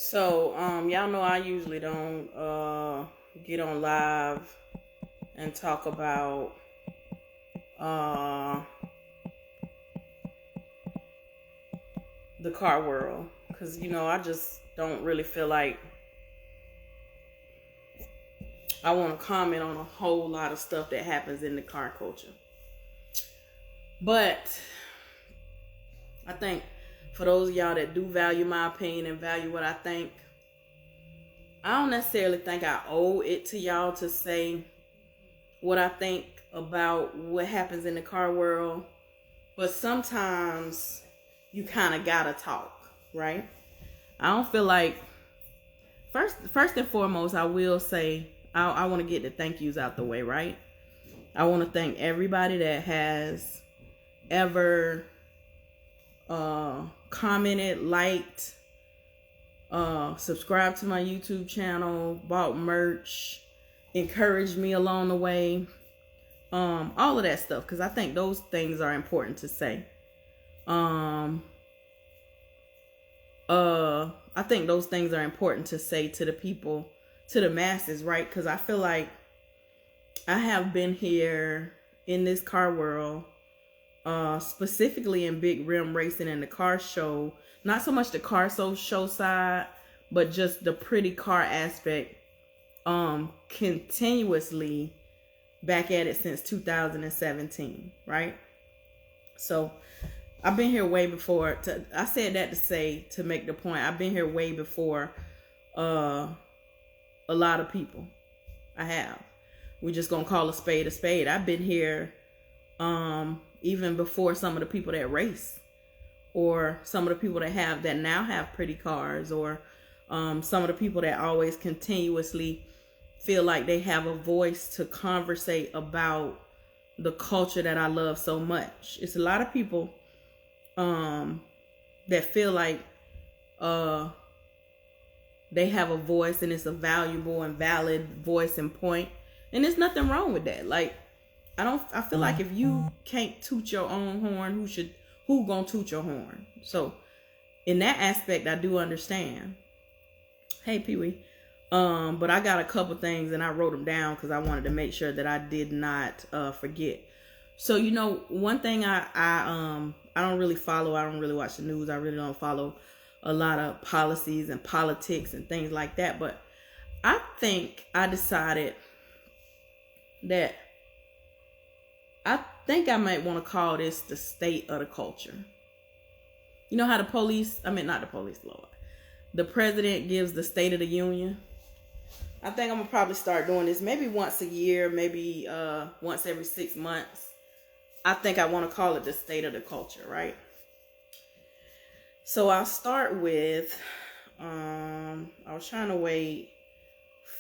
So, y'all know I usually don't get on live and talk about uh the car world because I just don't really feel like I want to comment on a whole lot of stuff that happens in the car culture. But I think for those of y'all that do value my opinion and value what I think, I don't necessarily think I owe it to y'all to say what I think about what happens in the car world. But sometimes you kind of gotta talk, right? I don't feel like first and foremost, I will say I want to get the thank yous out the way, right? I want to thank everybody that has ever commented, liked, subscribed to my YouTube channel, bought merch, encouraged me along the way, all of that stuff, because I think those things are important to say. I think those things are important to say to the people, to the masses, right? Because I feel like I have been here in this car world, specifically in big rim racing and the car show, not so much the car show side, but just the pretty car aspect, continuously back at it since 2017, right? So I've been here way before. I said that to make the point. I've been here way before a lot of people. I have. We just gonna call a spade a spade. I've been here even before some of the people that race, or some of the people that now have pretty cars, or some of the people that always continuously feel like they have a voice to conversate about the culture that I love so much. It's a lot of people that feel like they have a voice, and it's a valuable and valid voice and point, and there's nothing wrong with that. Like, I feel like if you can't toot your own horn, who gonna toot your horn? So in that aspect, I do understand. Hey, Pee-wee. But I got a couple things and I wrote them down because I wanted to make sure that I did not forget. So, one thing I don't really follow. I don't really watch the news. I really don't follow a lot of policies and politics and things like that. But I think I decided that I might want to call this the state of the culture. You know how not the police, Lord. The president gives the State of the Union. I think I'm going to probably start doing this maybe once a year, maybe once every 6 months. I think I want to call it the state of the culture, right? So I'll start with, I was trying to wait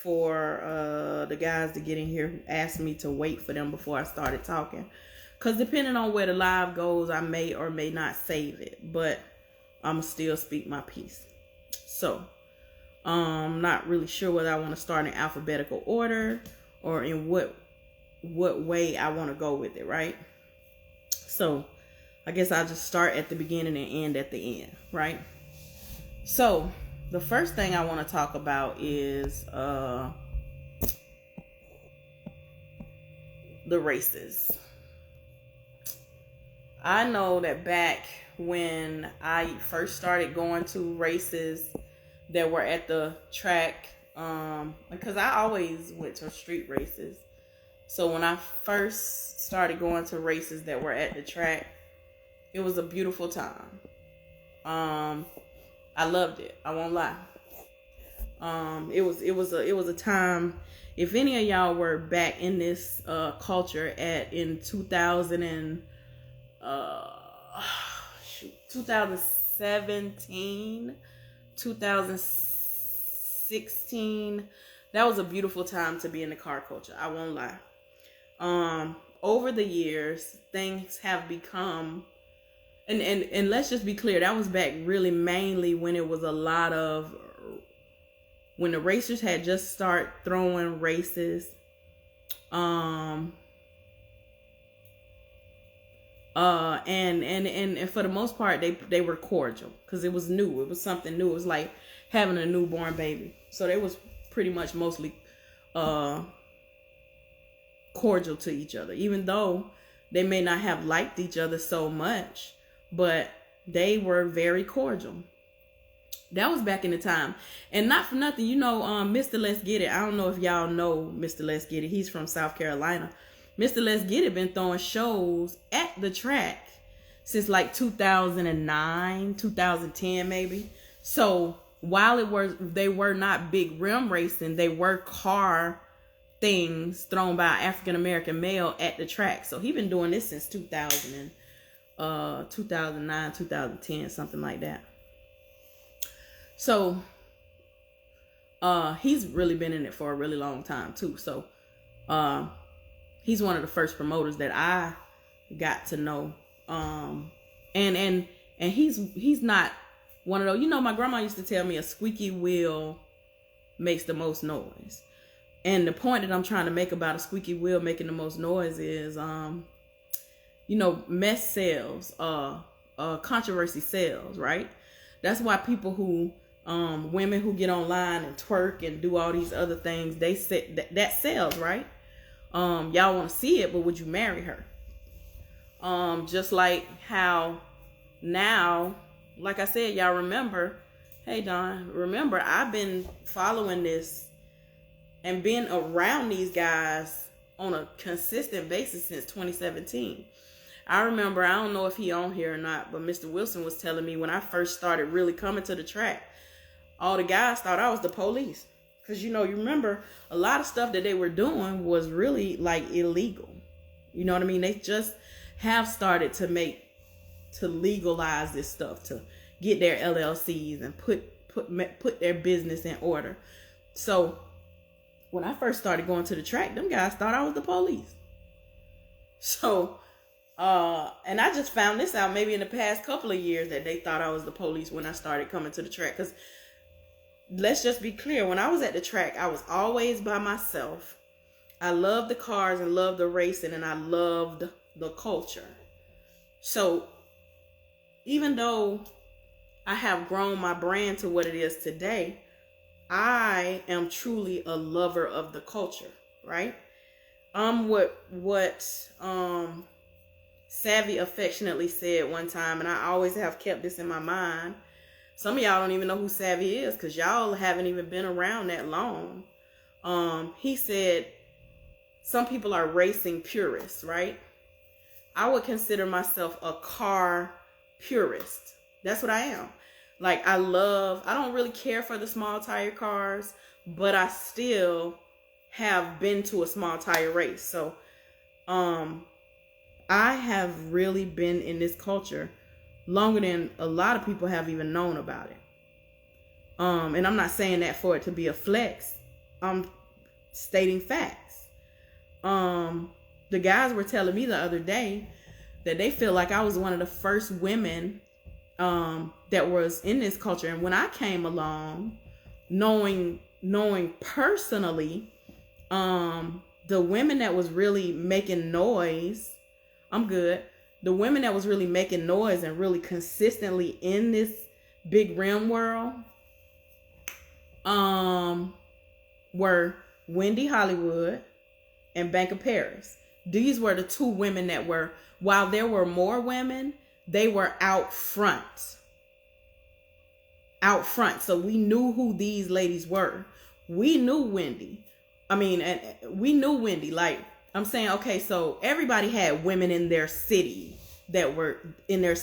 for the guys to get in here who asked me to wait for them before I started talking. Because depending on where the live goes, I may or may not save it. But I'm going to still speak my piece. So, I'm not really sure whether I want to start in alphabetical order or in what way I want to go with it, right? So, I guess I'll just start at the beginning and end at the end, right? So, the first thing I want to talk about is the races. I know that back when I first started going to races that were at the track, because I always went to street races. So when I first started going to races that were at the track, it was a beautiful time. I loved it. I won't lie. It was a time. If any of y'all were back in this culture in 2017, 2016, that was a beautiful time to be in the car culture. I won't lie. Over the years, things have become, and let's just be clear, that was back really mainly when it was a lot of, when the racers had just started throwing races. And for the most part, they were cordial because it was new. It was something new. It was like having a newborn baby. So they was pretty much mostly cordial to each other, even though they may not have liked each other so much, but they were very cordial. That was back in the time. And not for nothing, Mr. Let's Get It. I don't know if y'all know Mr. Let's Get It. He's from South Carolina. Mr. Let's Get It been throwing shows at the track since like 2009, 2010 maybe. So while they were not big rim racing, they were car things thrown by African American male at the track. So he been doing this since 2009, 2010, something like that. So he's really been in it for a really long time too. So he's one of the first promoters that I got to know. And he's not one of those, my grandma used to tell me a squeaky wheel makes the most noise. And the point that I'm trying to make about a squeaky wheel making the most noise is, mess sells, controversy sells, right? That's why people who, women who get online and twerk and do all these other things, they say that sells, right? Y'all want to see it, but would you marry her? Just like how now, like I said, y'all remember, hey Don, remember I've been following this and been around these guys on a consistent basis since 2017. I remember, I don't know if he on here or not, but Mr. Wilson was telling me when I first started really coming to the track, all the guys thought I was the police. Because, you remember a lot of stuff that they were doing was really like illegal. You know what I mean? They just have started to legalize this stuff, to get their LLCs and put their business in order. So when I first started going to the track, them guys thought I was the police. So, and I just found this out maybe in the past couple of years that they thought I was the police when I started coming to the track. Because let's just be clear, when I was at the track, I was always by myself. I loved the cars and loved the racing, and I loved the culture. So even though I have grown my brand to what it is today, I am truly a lover of the culture, right? What Savvy affectionately said one time, and I always have kept this in my mind. Some of y'all don't even know who Savvy is because y'all haven't even been around that long. He said, some people are racing purists, right? I would consider myself a car purist. That's what I am. Like, I don't really care for the small tire cars, but I still have been to a small tire race. So, I have really been in this culture longer than a lot of people have even known about it. And I'm not saying that for it to be a flex. I'm stating facts. The guys were telling me the other day that they feel like I was one of the first women that was in this culture. And when I came along, knowing personally, the women that was really making noise, I'm good. The women that was really making noise and really consistently in this big rim world, were Wendy Hollywood and Bank of Paris. These were the two women that were, while there were more women, they were out front. Out front. So we knew who these ladies were. We knew Wendy. We knew Wendy. Like, I'm saying, okay, so everybody had women in their city that were in their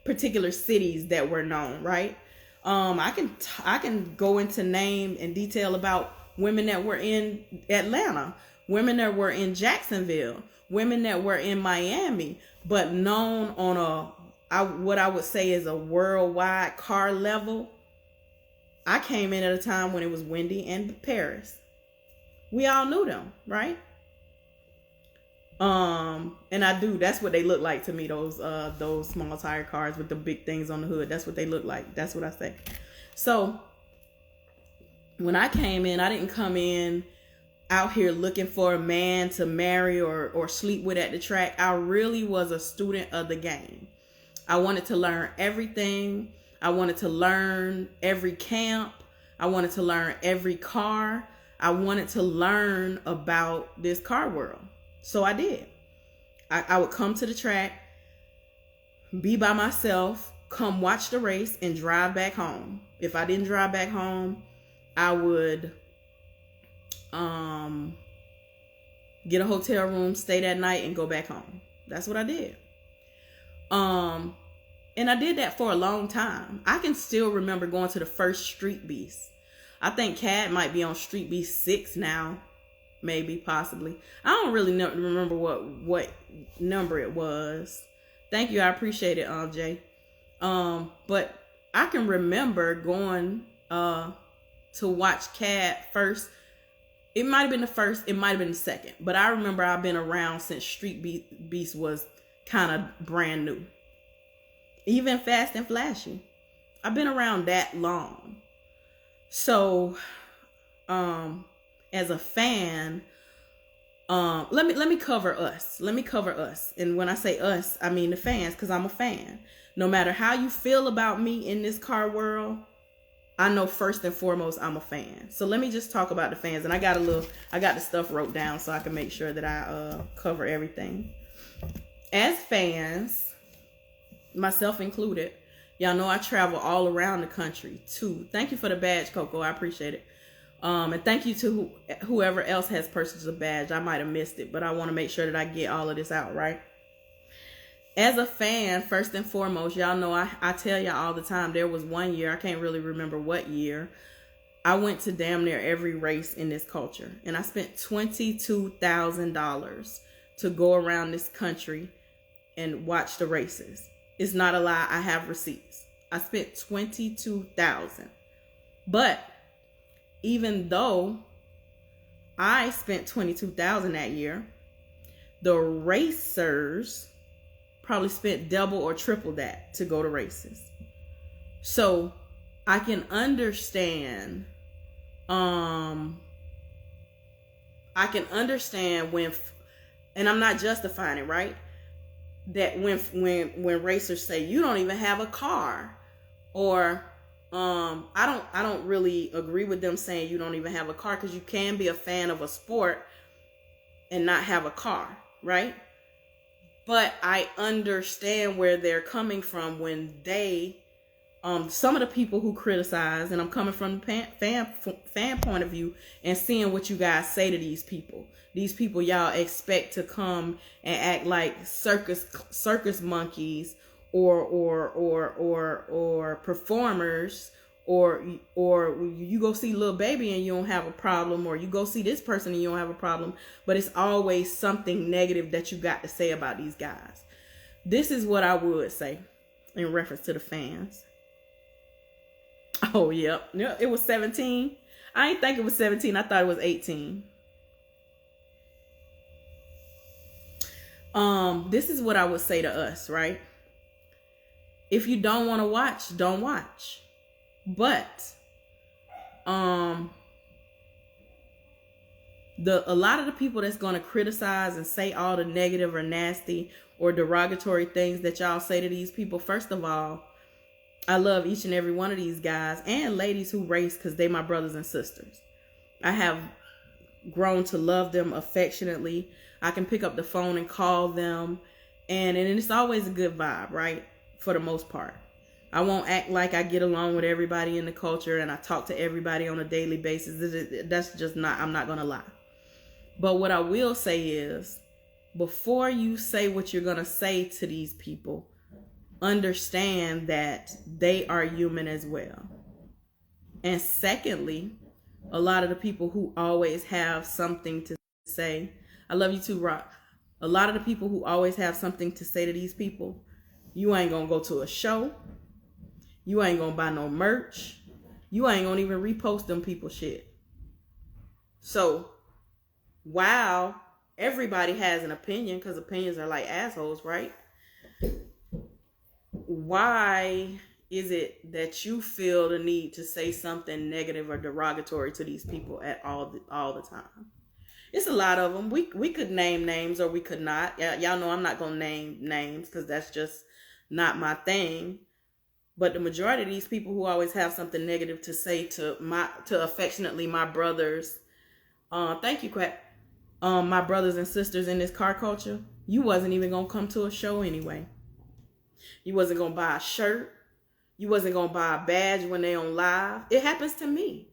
particular cities that were known, right? I can go into name and detail about women that were in Atlanta, women that were in Jacksonville, women that were in Miami, but known on what I would say is a worldwide car level. I came in at a time when it was Wendy and Paris. We all knew them, right? And that's what they look like to me, those small tire cars with the big things on the hood. That's what they look like. That's what I say. So when I came in, I didn't come in out here looking for a man to marry or sleep with at the track. I really was a student of the game. I wanted to learn everything. I wanted to learn every camp. I wanted to learn every car. I wanted to learn about this car world. So I did. I would come to the track, be by myself, come watch the race, and drive back home. If I didn't drive back home, I would get a hotel room, stay that night, and go back home. That's what I did. And I did that for a long time. I can still remember going to the first Street Beast. I think Cad might be on Street Beast 6 now. Maybe, possibly. I don't really remember what number it was. Thank you. I appreciate it, Jay. But I can remember going to watch Cad first. It might have been the first. It might have been the second. But I remember I've been around since Street Beast was kind of brand new. Even Fast and Flashy. I've been around that long. So, as a fan, let me cover us. Let me cover us. And when I say us, I mean the fans, because I'm a fan. No matter how you feel about me in this car world, I know first and foremost I'm a fan. So let me just talk about the fans. And I got the stuff wrote down so I can make sure that I cover everything. As fans, myself included, y'all know I travel all around the country too. Thank you for the badge, Coco. I appreciate it. And thank you to whoever else has purchased a badge. I might have missed it, but I want to make sure that I get all of this out right. As a fan, first and foremost, y'all know I tell y'all all the time, there was one year, I can't really remember what year, I went to damn near every race in this culture. And I spent $22,000 to go around this country and watch the races. It's not a lie. I have receipts. I spent $22,000. But even though I spent $22,000 that year, the racers probably spent double or triple that to go to races. So I can understand. I can understand when, and I'm not justifying it, right? That when racers say you don't even have a car, or I don't really agree with them saying you don't even have a car, because you can be a fan of a sport and not have a car, right? But I understand where they're coming from when they some of the people who criticize, and I'm coming from the fan point of view and seeing what you guys say to these people. These people y'all expect to come and act like circus monkeys or performers, or you go see Lil Baby and you don't have a problem, or you go see this person and you don't have a problem, but it's always something negative that you got to say about these guys. This is what I would say in reference to the fans. Oh, yep. It was 17. I didn't think it was 17. I thought it was 18. This is what I would say to us, right? If you don't want to watch, don't watch. But a lot of the people that's going to criticize and say all the negative or nasty or derogatory things that y'all say to these people, first of all, I love each and every one of these guys and ladies who race, because they my brothers and sisters. I have grown to love them affectionately. I can pick up the phone and call them, and it's always a good vibe, right? For the most part. I won't act like I get along with everybody in the culture and I talk to everybody on a daily basis. That's just not, I'm not going to lie. But what I will say is, before you say what you're going to say to these people, understand that they are human as well. And secondly, a lot of the people who always have something to say, I love you too, Rock. A lot of the people who always have something to say to these people, you ain't gonna go to a show. You ain't gonna buy no merch. You ain't gonna even repost them people shit. So, while everybody has an opinion, because opinions are like assholes, right? Why is it that you feel the need to say something negative or derogatory to these people at all the time? It's a lot of them. We could name names or we could not. Y'all know I'm not gonna name names because that's just not my thing. But the majority of these people who always have something negative to say to affectionately my brothers, thank you, Quack. My brothers and sisters in this car culture, you wasn't even gonna come to a show anyway. You wasn't gonna buy a shirt. You wasn't gonna buy a badge when they on live. It happens to me.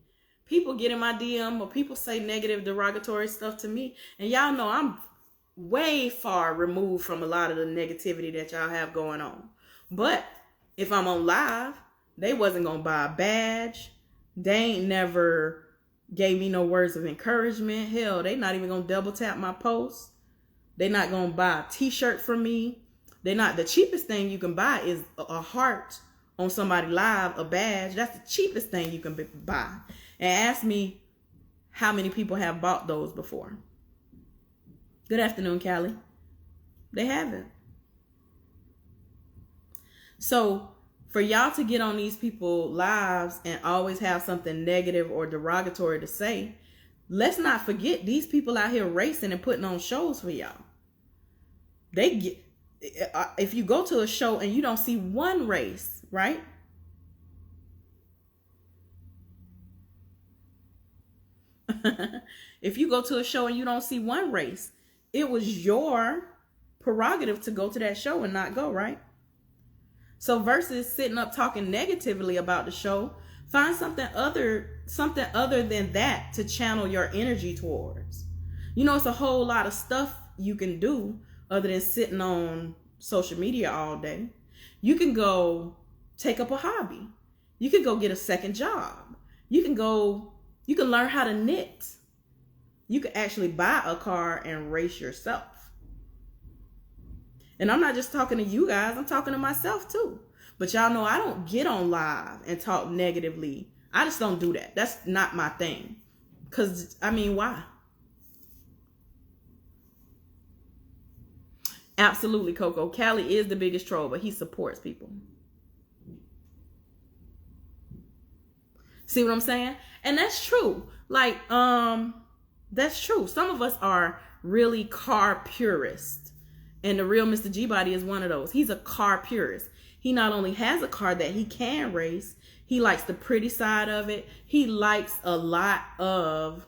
People get in my DM or people say negative, derogatory stuff to me. And y'all know I'm way far removed from a lot of the negativity that y'all have going on. But if I'm on live, they wasn't going to buy a badge. They ain't never gave me no words of encouragement. Hell, they not even going to double tap my post. They not going to buy a t-shirt from me. They not. The cheapest thing you can buy is a heart on somebody live, a badge. That's the cheapest thing you can buy. And ask me how many people have bought those before. Good afternoon, Callie. They haven't. So for y'all to get on these people's lives and always have something negative or derogatory to say, let's not forget these people out here racing and putting on shows for y'all. If you go to a show and you don't see one race, right? If you go to a show and you don't see one race, it was your prerogative to go to that show and not go, right? So versus sitting up talking negatively about the show, find something other than that to channel your energy towards. You know, it's a whole lot of stuff you can do other than sitting on social media all day. You can go take up a hobby. You can go get a second job. You can learn how to knit. You can actually buy a car and race yourself. And I'm not just talking to you guys, I'm talking to myself too. But y'all know I don't get on live and talk negatively. I just don't do that. That's not my thing. Because, I mean, why? Absolutely, Coco. Callie is the biggest troll, but he supports people. See what I'm saying? And that's true. Like, that's true. Some of us are really car purists. And the real Mr. G-Body is one of those. He's a car purist. He not only has a car that he can race, he likes the pretty side of it. He likes a lot of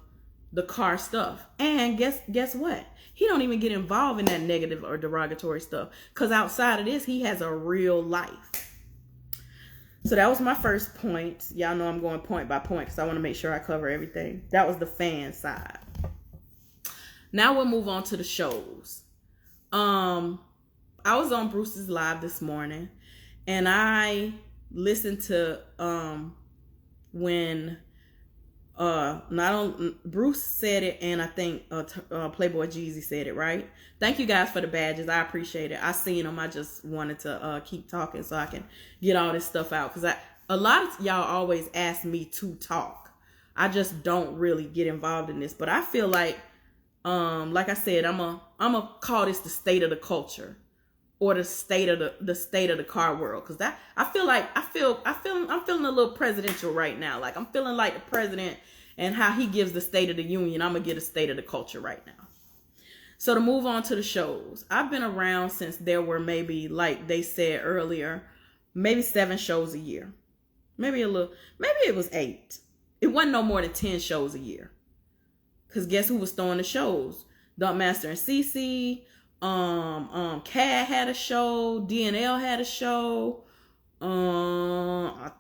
the car stuff. And guess what? He don't even get involved in that negative or derogatory stuff. Because outside of this, he has a real life. So that was my first point. Y'all know I'm going point by point because I want to make sure I cover everything. That was the fan side. Now we'll move on to the shows. I was on Bruce's live this morning and I listened to when not on Bruce said it, and I think Playboy Jeezy said it, right? Thank you guys for the badges. I appreciate it. I seen them. I just wanted to keep talking so I can get all this stuff out, because a lot of y'all always ask me to talk. I just don't really get involved in this, but I feel like I said, I'm a call this the state of the culture, or the state of the car world, because that I'm feeling a little presidential right now. Like I'm feeling like the president and how he gives the State of the Union. I'm gonna get a state of the culture right now. So to move on to the shows, I've been around since there were maybe, like they said earlier, maybe 7 shows a year, maybe it was 8. It wasn't no more than 10 shows a year. Cause guess who was throwing the shows? Dumpmaster and CC. CAD had a show. DNL had a show. Mr.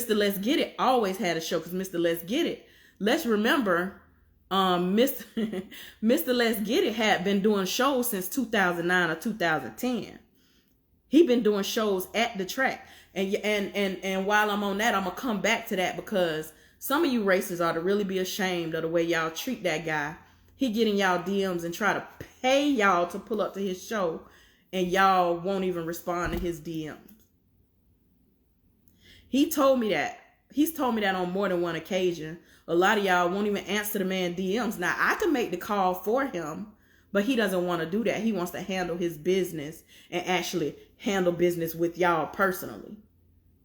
Let's Get It always had a show, because Mr. Let's Get It. Let's remember, Mr. Let's Get It had been doing shows since 2009 or 2010. He been doing shows at the track, and while I'm on that, I'm gonna come back to that, because some of you racers ought to really be ashamed of the way y'all treat that guy. He get in y'all DMs and try to pay y'all to pull up to his show, and y'all won't even respond to his DMs. He told me that. He's told me that on more than one occasion. A lot of y'all won't even answer the man DMs. Now, I can make the call for him, but he doesn't want to do that. He wants to handle his business and actually handle business with y'all personally.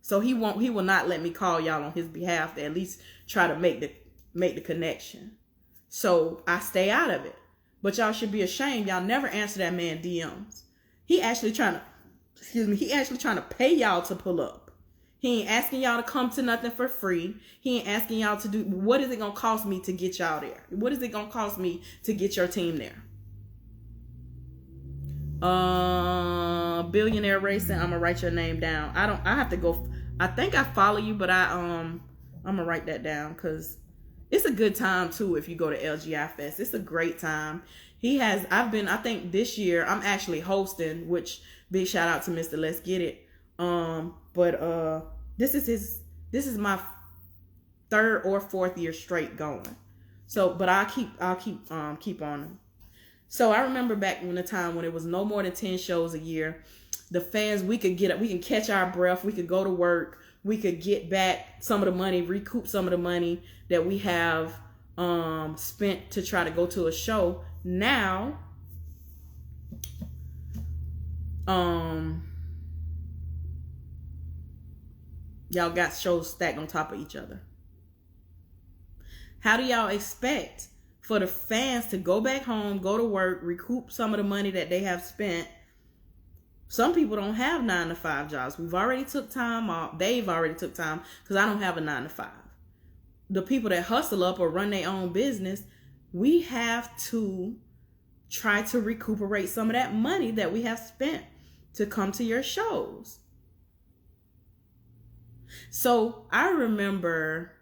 So he will not let me call y'all on his behalf to at least try to make the connection. So I stay out of it. But y'all should be ashamed. Y'all never answer that man DMs. He actually trying to pay y'all to pull up. He ain't asking y'all to come to nothing for free. He ain't asking y'all to do, what is it going to cost me to get y'all there? What is it going to cost me to get your team there? Billionaire Racing, I'm going to write your name down. I have to go. I think I follow you, but I'm going to write that down because it's a good time too if you go to LGI Fest. It's a great time. I think this year I'm actually hosting, which big shout out to Mr. Let's Get It. But this is my third or fourth year straight going. So, but I'll keep on. So I remember back when the time when it was no more than 10 shows a year, the fans, we can catch our breath, we could go to work, we could get back some of the money, recoup some of the money that we have spent to try to go to a show. Now, y'all got shows stacked on top of each other. How do y'all expect for the fans to go back home, go to work, recoup some of the money that they have spent? Some people don't have 9-to-5 jobs. We've already took time off. They've already took time because I don't have a 9-to-5. The people that hustle up or run their own business, we have to try to recuperate some of that money that we have spent to come to your shows. So I don't remember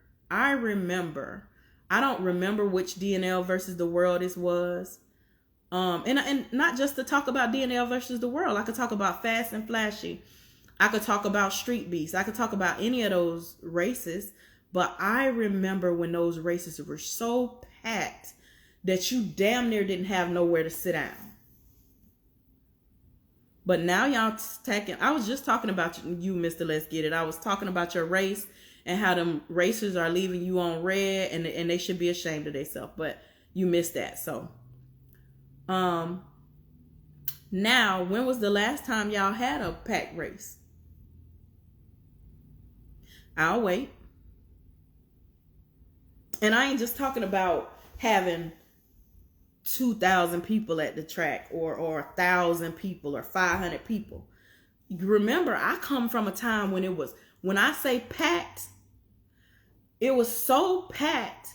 which DNL versus the world this was. And not just to talk about DNL versus the world. I could talk about Fast and Flashy. I could talk about Street Beast. I could talk about any of those races. But I remember when those races were so packed that you damn near didn't have nowhere to sit down. But now y'all taking, I was just talking about you, Mr. Let's Get It. I was talking about your race and how them racers are leaving you on red and they should be ashamed of themselves. But you missed that. So, now, when was the last time y'all had a pack race? I'll wait. And I ain't just talking about having 2,000 people at the track or 1,000 people or 500 people. Remember, I come from a time when I say packed, it was so packed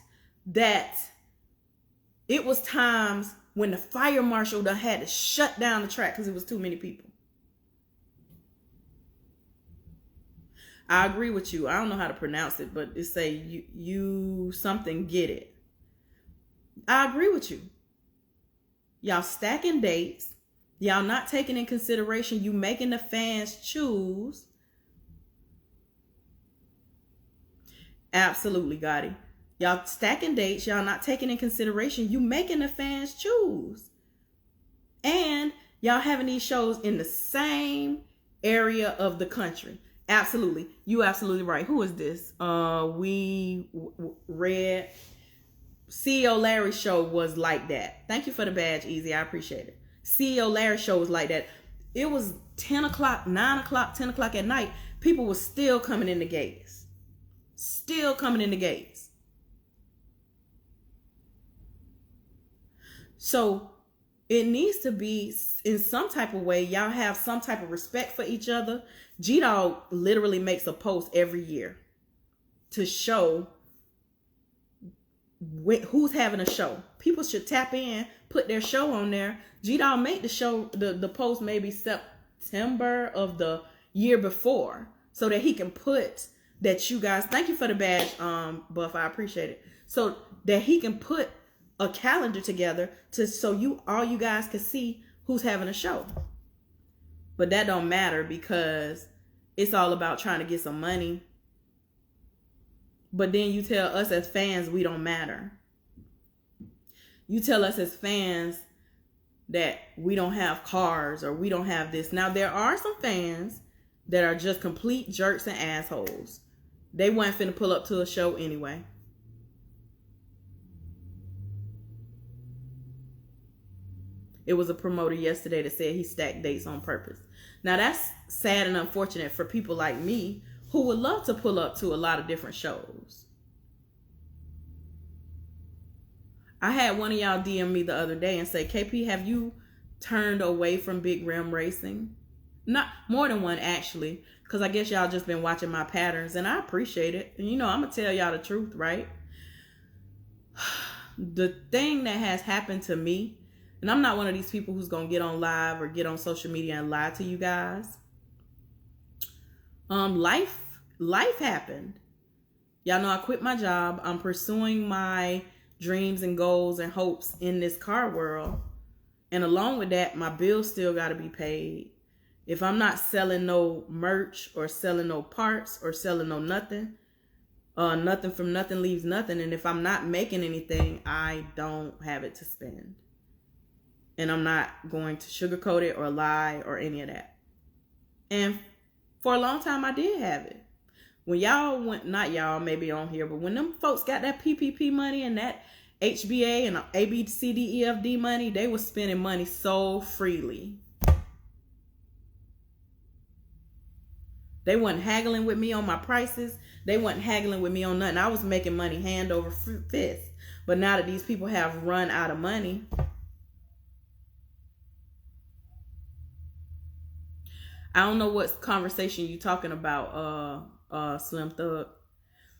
that it was times when the fire marshal had to shut down the track because it was too many people. I agree with you. I don't know how to pronounce it, but it say you something get it. I agree with you. Y'all stacking dates. Y'all not taking in consideration you making the fans choose. Absolutely, Gotti. Y'all stacking dates. Y'all not taking in consideration you making the fans choose. And y'all having these shows in the same area of the country. Absolutely. You absolutely right. Who is this? We read CEO Larry's show was like that. Thank you for the badge, Easy. I appreciate it. CEO Larry's show was like that. It was 10 o'clock, 9 o'clock, 10 o'clock at night. People were still coming in the gates. Still coming in the gates. So it needs to be in some type of way. Y'all have some type of respect for each other. G-Dog literally makes a post every year to show who's having a show. People should tap in, put their show on there. G-Dog made the show, the post maybe September of the year before so that he can put that you guys, thank you for the badge, Buff, I appreciate it. So that he can put a calendar together so all you guys can see who's having a show. But that don't matter because it's all about trying to get some money. But then you tell us as fans we don't matter. You tell us as fans that we don't have cars or we don't have this. Now there are some fans that are just complete jerks and assholes. They weren't finna pull up to a show anyway. It was a promoter yesterday that said he stacked dates on purpose. Now that's sad and unfortunate for people like me who would love to pull up to a lot of different shows. I had one of y'all DM me the other day and say, KP, have you turned away from big rim racing? Not more than one, actually, because I guess y'all just been watching my patterns, and I appreciate it. And I'm gonna tell y'all the truth, right? The thing that has happened to me, and I'm not one of these people who's gonna get on live or get on social media and lie to you guys. Life happened. Y'all know I quit my job. I'm pursuing my dreams and goals and hopes in this car world. And along with that, my bills still got to be paid. If I'm not selling no merch or selling no parts or selling no nothing, nothing from nothing leaves nothing. And if I'm not making anything, I don't have it to spend. And I'm not going to sugarcoat it or lie or any of that. And for a long time, I did have it. When y'all went, not y'all, maybe on here, but when them folks got that PPP money and that HBA and ABCDEFD money, they were spending money so freely. They wasn't haggling with me on my prices. They wasn't haggling with me on nothing. I was making money hand over fist. But now that these people have run out of money, I don't know what conversation you talking about, Slim Thug.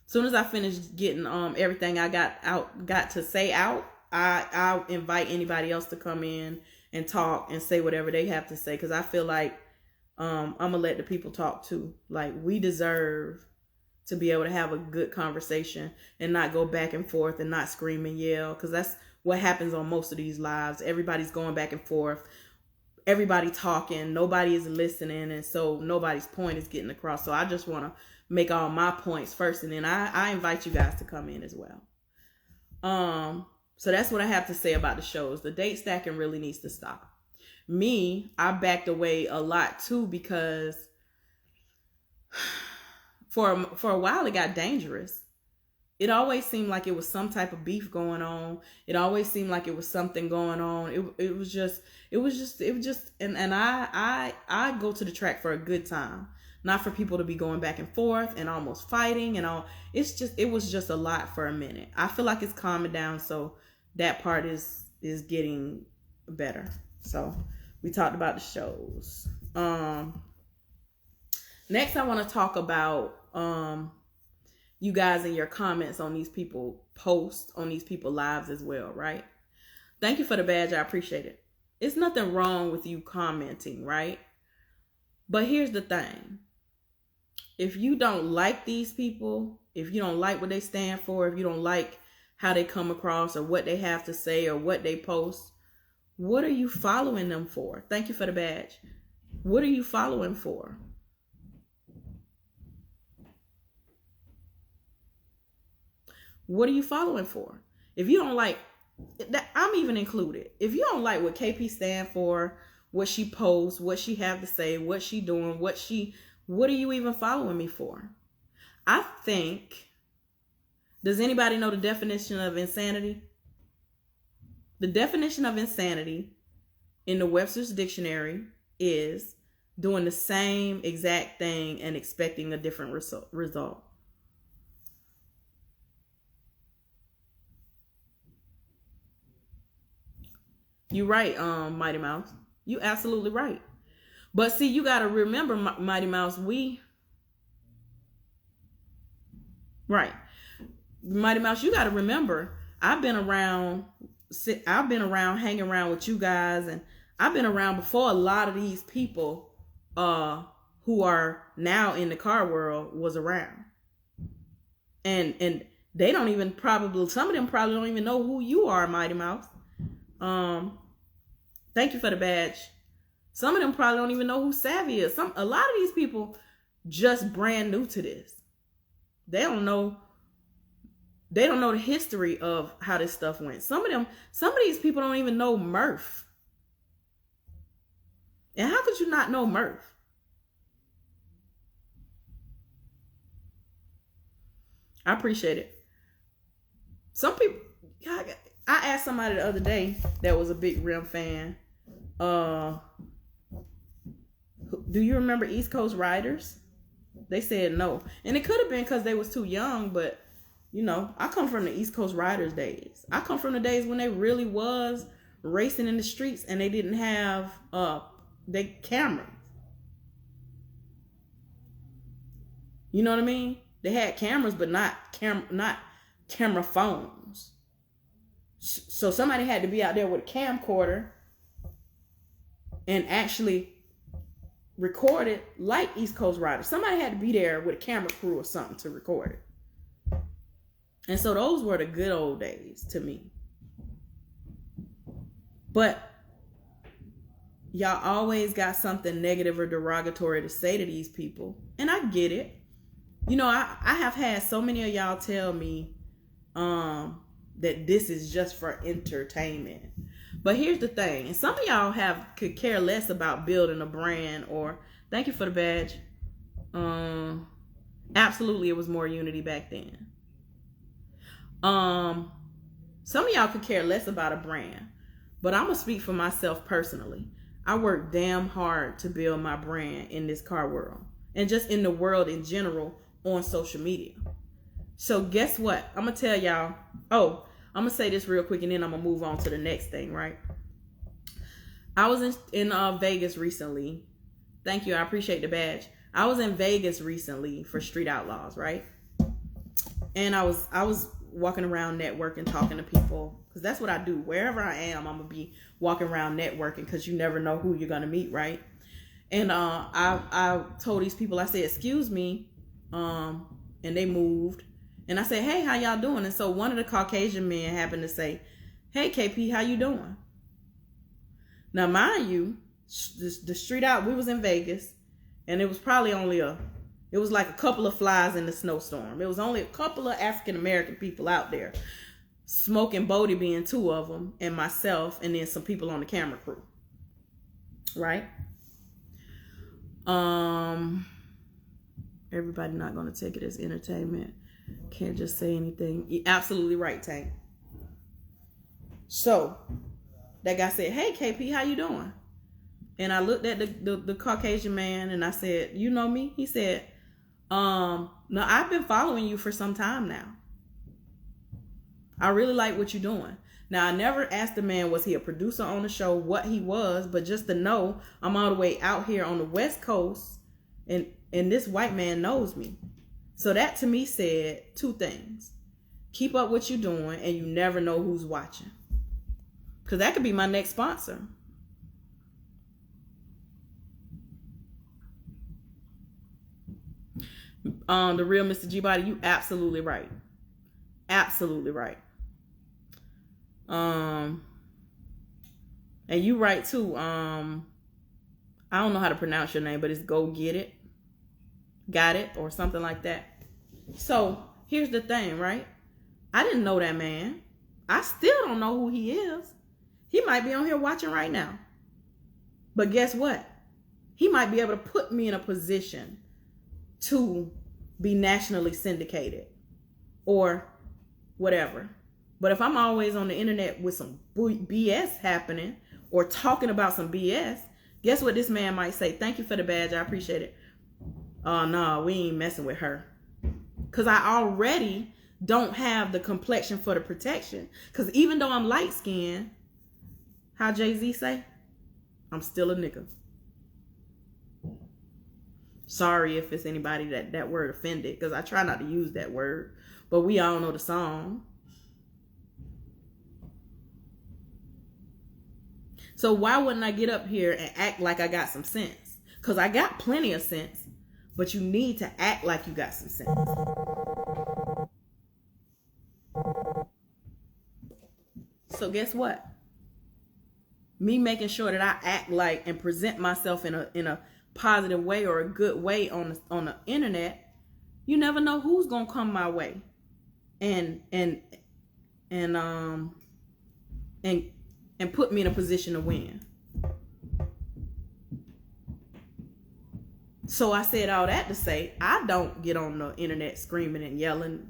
As soon as I finish getting everything I got to say out, I'll invite anybody else to come in and talk and say whatever they have to say, because I feel like I'm gonna let the people talk too. Like, we deserve to be able to have a good conversation and not go back and forth and not scream and yell, because that's what happens on most of these lives. Everybody's going back and forth. Everybody talking. Nobody is listening, and so nobody's point is getting across. So I just want to make all my points first, and then I invite you guys to come in as well. So that's what I have to say about the shows. The date stacking really needs to stop. Me, I backed away a lot too, because for a while it got dangerous. It always seemed like it was some type of beef going on. It always seemed like it was something going on. It was just, and I go to the track for a good time, not for people to be going back and forth and almost fighting and all. It was just a lot for a minute. I feel like it's calming down, so that part is getting better. So we talked about the shows. Next I want to talk about you guys and your comments on these people posts, on these people lives as well, right? Thank you for the badge. I appreciate it. It's nothing wrong with you commenting, right? But here's the thing. If you don't like these people, if you don't like what they stand for, if you don't like how they come across or what they have to say or what they post, what are you following them for? Thank you for the badge. What are you following for? What are you following for? If you don't like that, I'm even included. If you don't like what KP stand for, what she posts, what she have to say, what she doing, what are you even following me for? I think, does anybody know the definition of insanity? The definition of insanity in the Webster's Dictionary is doing the same exact thing and expecting a different result. You're right, Mighty Mouse. You absolutely right. But see, you got to remember, Mighty Mouse, right. Mighty Mouse, you got to remember, I've been around hanging around with you guys, and I've been around before a lot of these people who are now in the car world was around. And they don't even some of them probably don't even know who you are, Mighty Mouse. Thank you for the badge. Some of them probably don't even know who Savvy is. A lot of these people just brand new to this. They don't know the history of how this stuff went. Some of these people don't even know Murph. And how could you not know Murph? I appreciate it. Some people, I asked somebody the other day that was a big Rim fan, do you remember East Coast Riders? They said no. And it could have been because they was too young, but I come from the East Coast Riders days. I come from the days when they really was racing in the streets and they didn't have they cameras. You know what I mean? They had cameras, but not camera phones. So somebody had to be out there with a camcorder and actually record it like East Coast Riders. Somebody had to be there with a camera crew or something to record it. And so those were the good old days to me. But y'all always got something negative or derogatory to say to these people. And I get it. I have had so many of y'all tell me that this is just for entertainment. But here's the thing. And some of y'all could care less about building a brand or thank you for the badge. Absolutely, it was more unity back then. Some of y'all could care less about a brand, but I'm gonna speak for myself personally. I work damn hard to build my brand in this car world and just in the world in general on social media. So guess what? I'm gonna tell y'all. Oh, I'm gonna say this real quick and then I'm gonna move on to the next thing, right? I was in Vegas recently. Thank you, I appreciate the badge. I was in Vegas recently for Street Outlaws, right? And I was walking around networking, talking to people, because that's what I do. Wherever I am, I'm gonna be walking around networking because you never know who you're gonna meet, right? And I told these people, I said, excuse me, and they moved. And I said, hey, how y'all doing? And so one of the Caucasian men happened to say, hey, KP, how you doing? Now, mind you, the street out, we was in Vegas, and it was probably it was like a couple of flies in the snowstorm. It was only a couple of African-American people out there. Smoke and Bodie being two of them, and myself, and then some people on the camera crew. Right? Everybody not going to take it as entertainment. Can't just say anything. You're absolutely right, Tank. So, that guy said, hey, KP, how you doing? And I looked at the Caucasian man, and I said, you know me? He said, no, I've been following you for some time now. I really like what you're doing. Now, I never asked the man, was he a producer on the show, what he was, but just to know, I'm all the way out here on the West Coast, and this white man knows me. So that to me said two things. Keep up what you're doing, and you never know who's watching. Because that could be my next sponsor. The real Mr. G-Body, you absolutely right. Absolutely right. And you right too. I don't know how to pronounce your name, but it's Go Get It. Got it? Or something like that. So, here's the thing, right? I didn't know that man. I still don't know who he is. He might be on here watching right now. But guess what? He might be able to put me in a position to be nationally syndicated or whatever. But if I'm always on the internet with some BS happening or talking about some BS, guess what this man might say? Thank you for the badge. I appreciate it. Oh, no, we ain't messing with her. Because I already don't have the complexion for the protection. Because even though I'm light-skinned, how Jay-Z say? I'm still a nigga. Sorry if it's anybody that word offended, because I try not to use that word. But we all know the song. So why wouldn't I get up here and act like I got some sense? Because I got plenty of sense. But you need to act like you got some sense. So guess what? Me making sure that I act like and present myself in a positive way or a good way on the internet, you never know who's gonna come my way and put me in a position to win. So I said all that to say I don't get on the internet screaming and yelling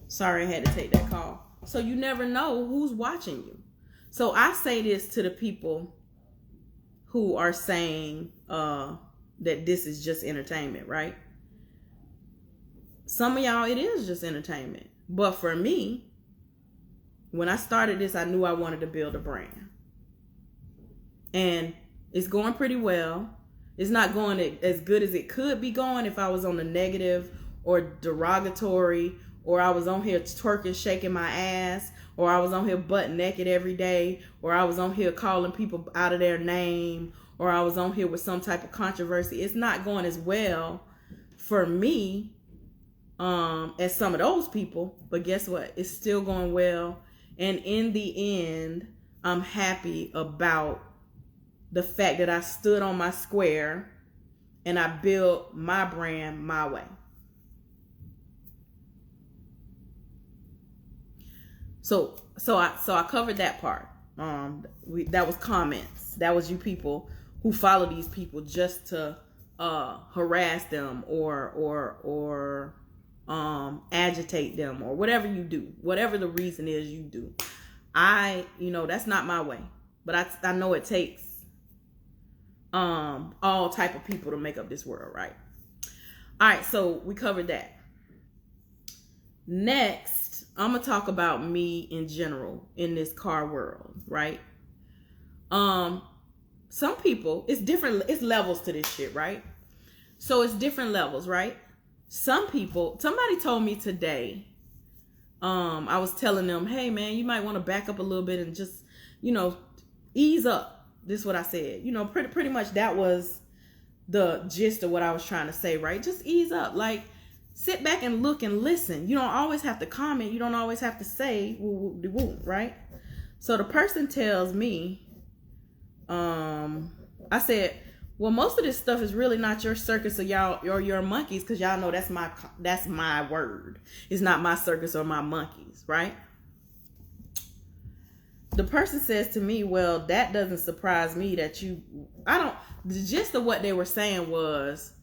Sorry, I had to take that call. So you never know who's watching you. So I say this to the people who are saying that this is just entertainment, right? Some of y'all, it is just entertainment. But for me, when I started this, I knew I wanted to build a brand. And it's going pretty well. It's not going as good as it could be going if I was on the negative or derogatory, or I was on here twerking, shaking my ass, or I was on here butt naked every day, or I was on here calling people out of their name, or I was on here with some type of controversy. It's not going as well for me as some of those people, but guess what? It's still going well. And in the end, I'm happy about the fact that I stood on my square and I built my brand my way. So I covered that part. That was comments. That was you people who follow these people just to harass them or agitate them, or whatever you do, whatever the reason is you do. That's not my way, but I know it takes all type of people to make up this world, right? All right, so we covered that. Next, I'm gonna talk about me in general in this car world, right? Some people, it's different, it's levels to this shit, right? So it's different levels, right? Some people, somebody told me today, I was telling them, hey man, you might want to back up a little bit and just, ease up. This is what I said. Pretty much that was the gist of what I was trying to say, right? Just ease up. Like, sit back and look and listen. You don't always have to comment. You don't always have to say woo, right? So the person tells me, I said, well, most of this stuff is really not your circus or y'all or your monkeys, because y'all know that's my word. It's not my circus or my monkeys, right? The person says to me, well, that doesn't surprise me that the gist of what they were saying was,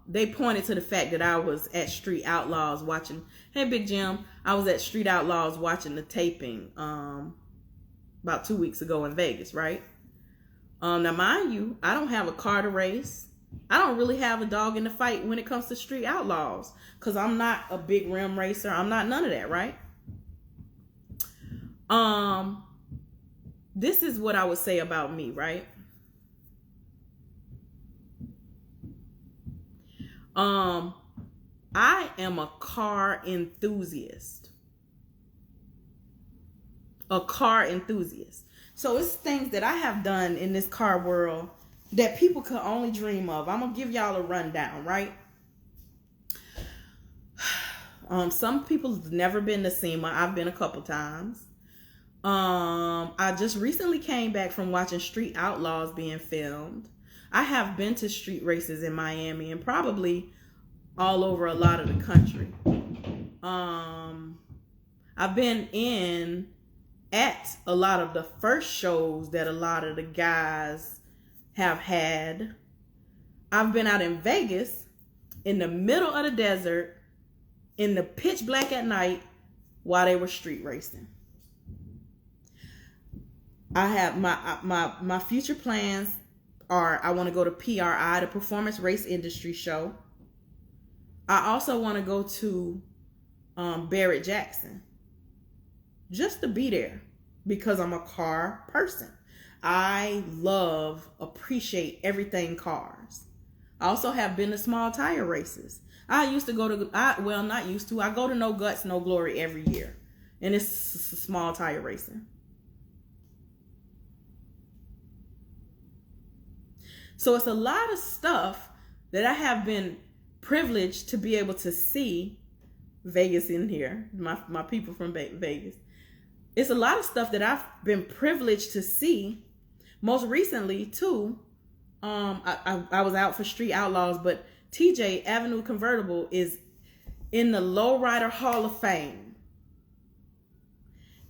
they pointed to the fact that I was at Street Outlaws watching, hey, Big Jim, I was at Street Outlaws watching the taping, about 2 weeks ago in Vegas, right? Now, mind you, I don't have a car to race. I don't really have a dog in the fight when it comes to Street Outlaws, because I'm not a big rim racer. I'm not none of that, right? This is what I would say about me, right? I am a car enthusiast. A car enthusiast. So it's things that I have done in this car world that people could only dream of. I'm gonna give y'all a rundown, right? Some people's never been to SEMA. I've been a couple times. I just recently came back from watching Street Outlaws being filmed. I have been to street races in Miami and probably all over a lot of the country. I've been at a lot of the first shows that a lot of the guys have had. I've been out in Vegas in the middle of the desert in the pitch black at night while they were street racing. I have my future plans are, I want to go to PRI, the Performance Race Industry Show. I also want to go to Barrett-Jackson just to be there because I'm a car person. I appreciate everything cars. I also have been to small tire races. I used to go to, I go to No Guts, No Glory every year. And it's small tire racing. So it's a lot of stuff that I have been privileged to be able to see. Vegas in here, my people from Vegas. It's a lot of stuff that I've been privileged to see. Most recently, too, I was out for Street Outlaws, but TJ Avenue Convertible is in the Lowrider Hall of Fame.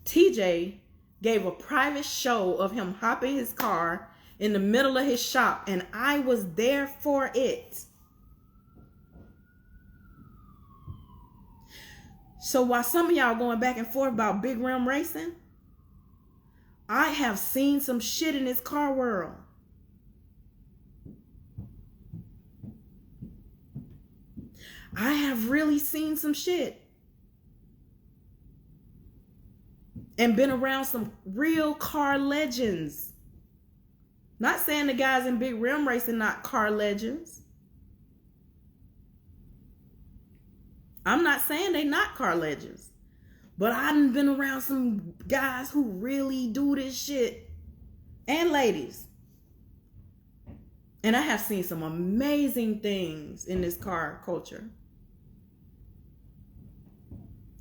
TJ gave a private show of him hopping his car in the middle of his shop, and I was there for it. So while some of y'all going back and forth about big rim racing, I have seen some shit in this car world. I have really seen some shit. And been around some real car legends. Not saying the guys in big rim racing not car legends. I'm not saying they not car legends. But I've been around some guys who really do this shit. And ladies. And I have seen some amazing things in this car culture.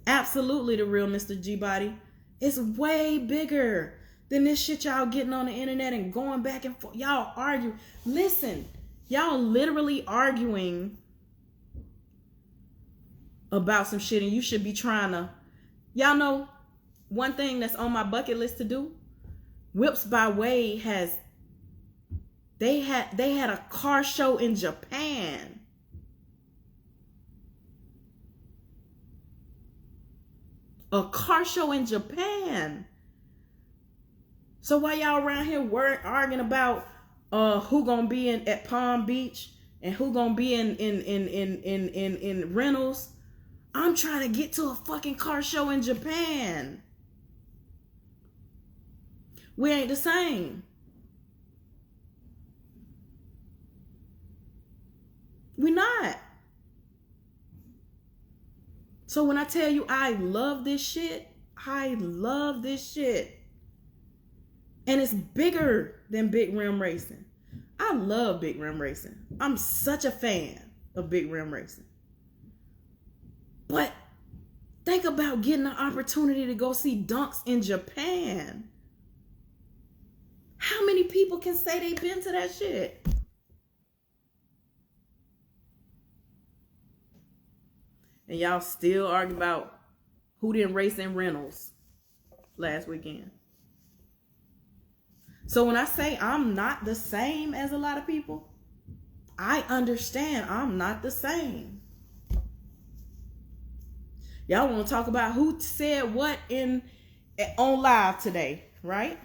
Absolutely the real Mr. G-Body. It's way bigger than this shit y'all getting on the internet and going back and forth. Y'all argue. Listen, y'all literally arguing about some shit and you should be trying to. Y'all know one thing that's on my bucket list to do? Whips by Wade has, they had a car show in Japan. A car show in Japan. So while y'all around here arguing about who gonna be at Palm Beach and who gonna be in Reynolds, I'm trying to get to a fucking car show in Japan. We ain't the same. We not. So when I tell you I love this shit, I love this shit. And it's bigger than big rim racing. I love big rim racing. I'm such a fan of big rim racing. But think about getting the opportunity to go see dunks in Japan. How many people can say they've been to that shit? And y'all still argue about who didn't race in Reynolds last weekend. So when I say I'm not the same as a lot of people, I understand I'm not the same. Y'all want to talk about who said what on live today, right?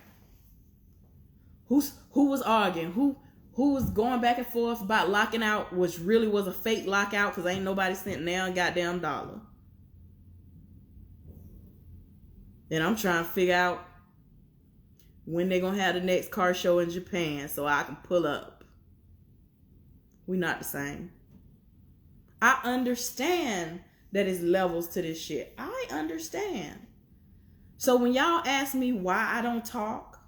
Who was arguing? Who was going back and forth about locking out, which really was a fake lockout because ain't nobody sent now a goddamn dollar. And I'm trying to figure out when they're going to have the next car show in Japan so I can pull up. We not the same. I understand that it's levels to this shit. I understand. So when y'all ask me why I don't talk,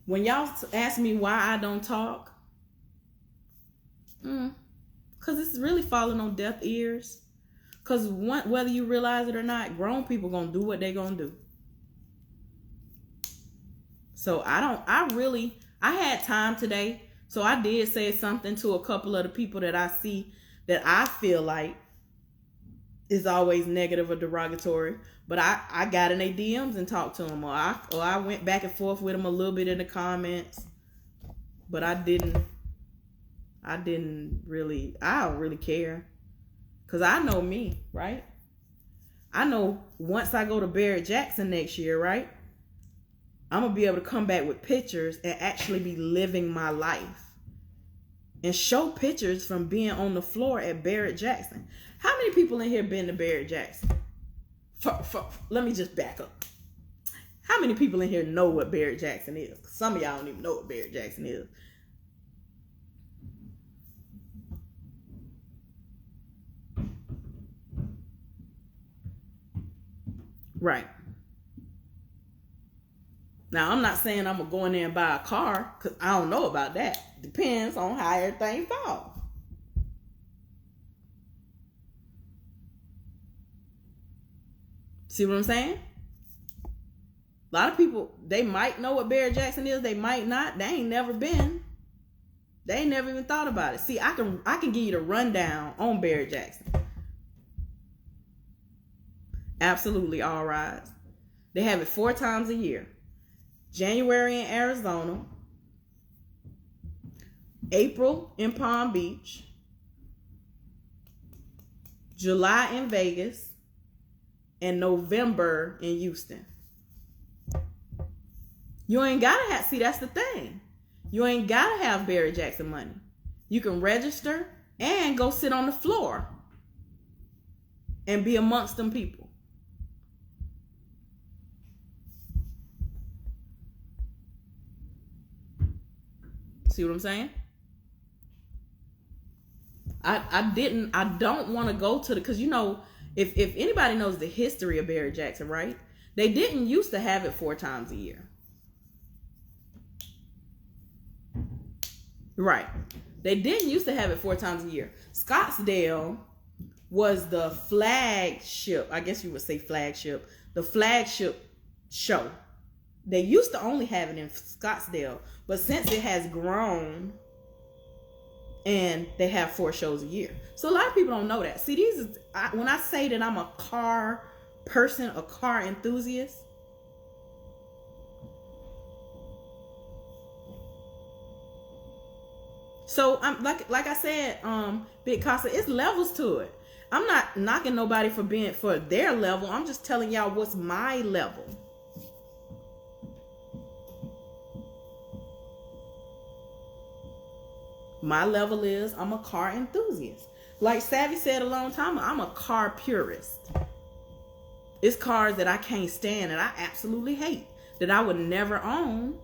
when y'all ask me why I don't talk, because it's really falling on deaf ears. Because whether you realize it or not, grown people gonna do what they gonna do. So I had time today, so I did say something to a couple of the people that I see that I feel like is always negative or derogatory. But I got in their DMs and talked to them, or I went back and forth with them a little bit in the comments. But I don't really care. Because I know me, right? I know once I go to Barrett-Jackson next year, right? I'm going to be able to come back with pictures and actually be living my life. And show pictures from being on the floor at Barrett-Jackson. How many people in here been to Barrett-Jackson? Let me just back up. How many people in here know what Barrett-Jackson is? Some of y'all don't even know what Barrett-Jackson is. Right. Now, I'm not saying I'm going to go in there and buy a car, because I don't know about that. Depends on how everything falls. See what I'm saying? A lot of people, they might know what Barrett-Jackson is. They might not. They ain't never been. They ain't never even thought about it. See, I can give you the rundown on Barrett-Jackson. Absolutely all rides. They have it 4 times a year. January in Arizona, April in Palm Beach, July in Vegas, and November in Houston. You ain't gotta have, see, that's the thing. You ain't gotta have Barry Jackson money. You can register and go sit on the floor and be amongst them people. See what I'm saying? I don't want to go to because if anybody knows the history of Barry Jackson, right? They didn't used to have it 4 times a year. Right. They didn't used to have it 4 times a year. Scottsdale was the flagship, I guess you would say flagship, the flagship show. They used to only have it in Scottsdale, but since it has grown and they have 4 shows a year. So a lot of people don't know that. See, when I say that I'm a car person, a car enthusiast, so I'm like I said, Big Casa, it's levels to it. I'm not knocking nobody for their level. I'm just telling y'all what's my level. My level is I'm a car enthusiast. Like Savvy said a long time ago, I'm a car purist. It's cars that I can't stand and I absolutely hate, that I would never own.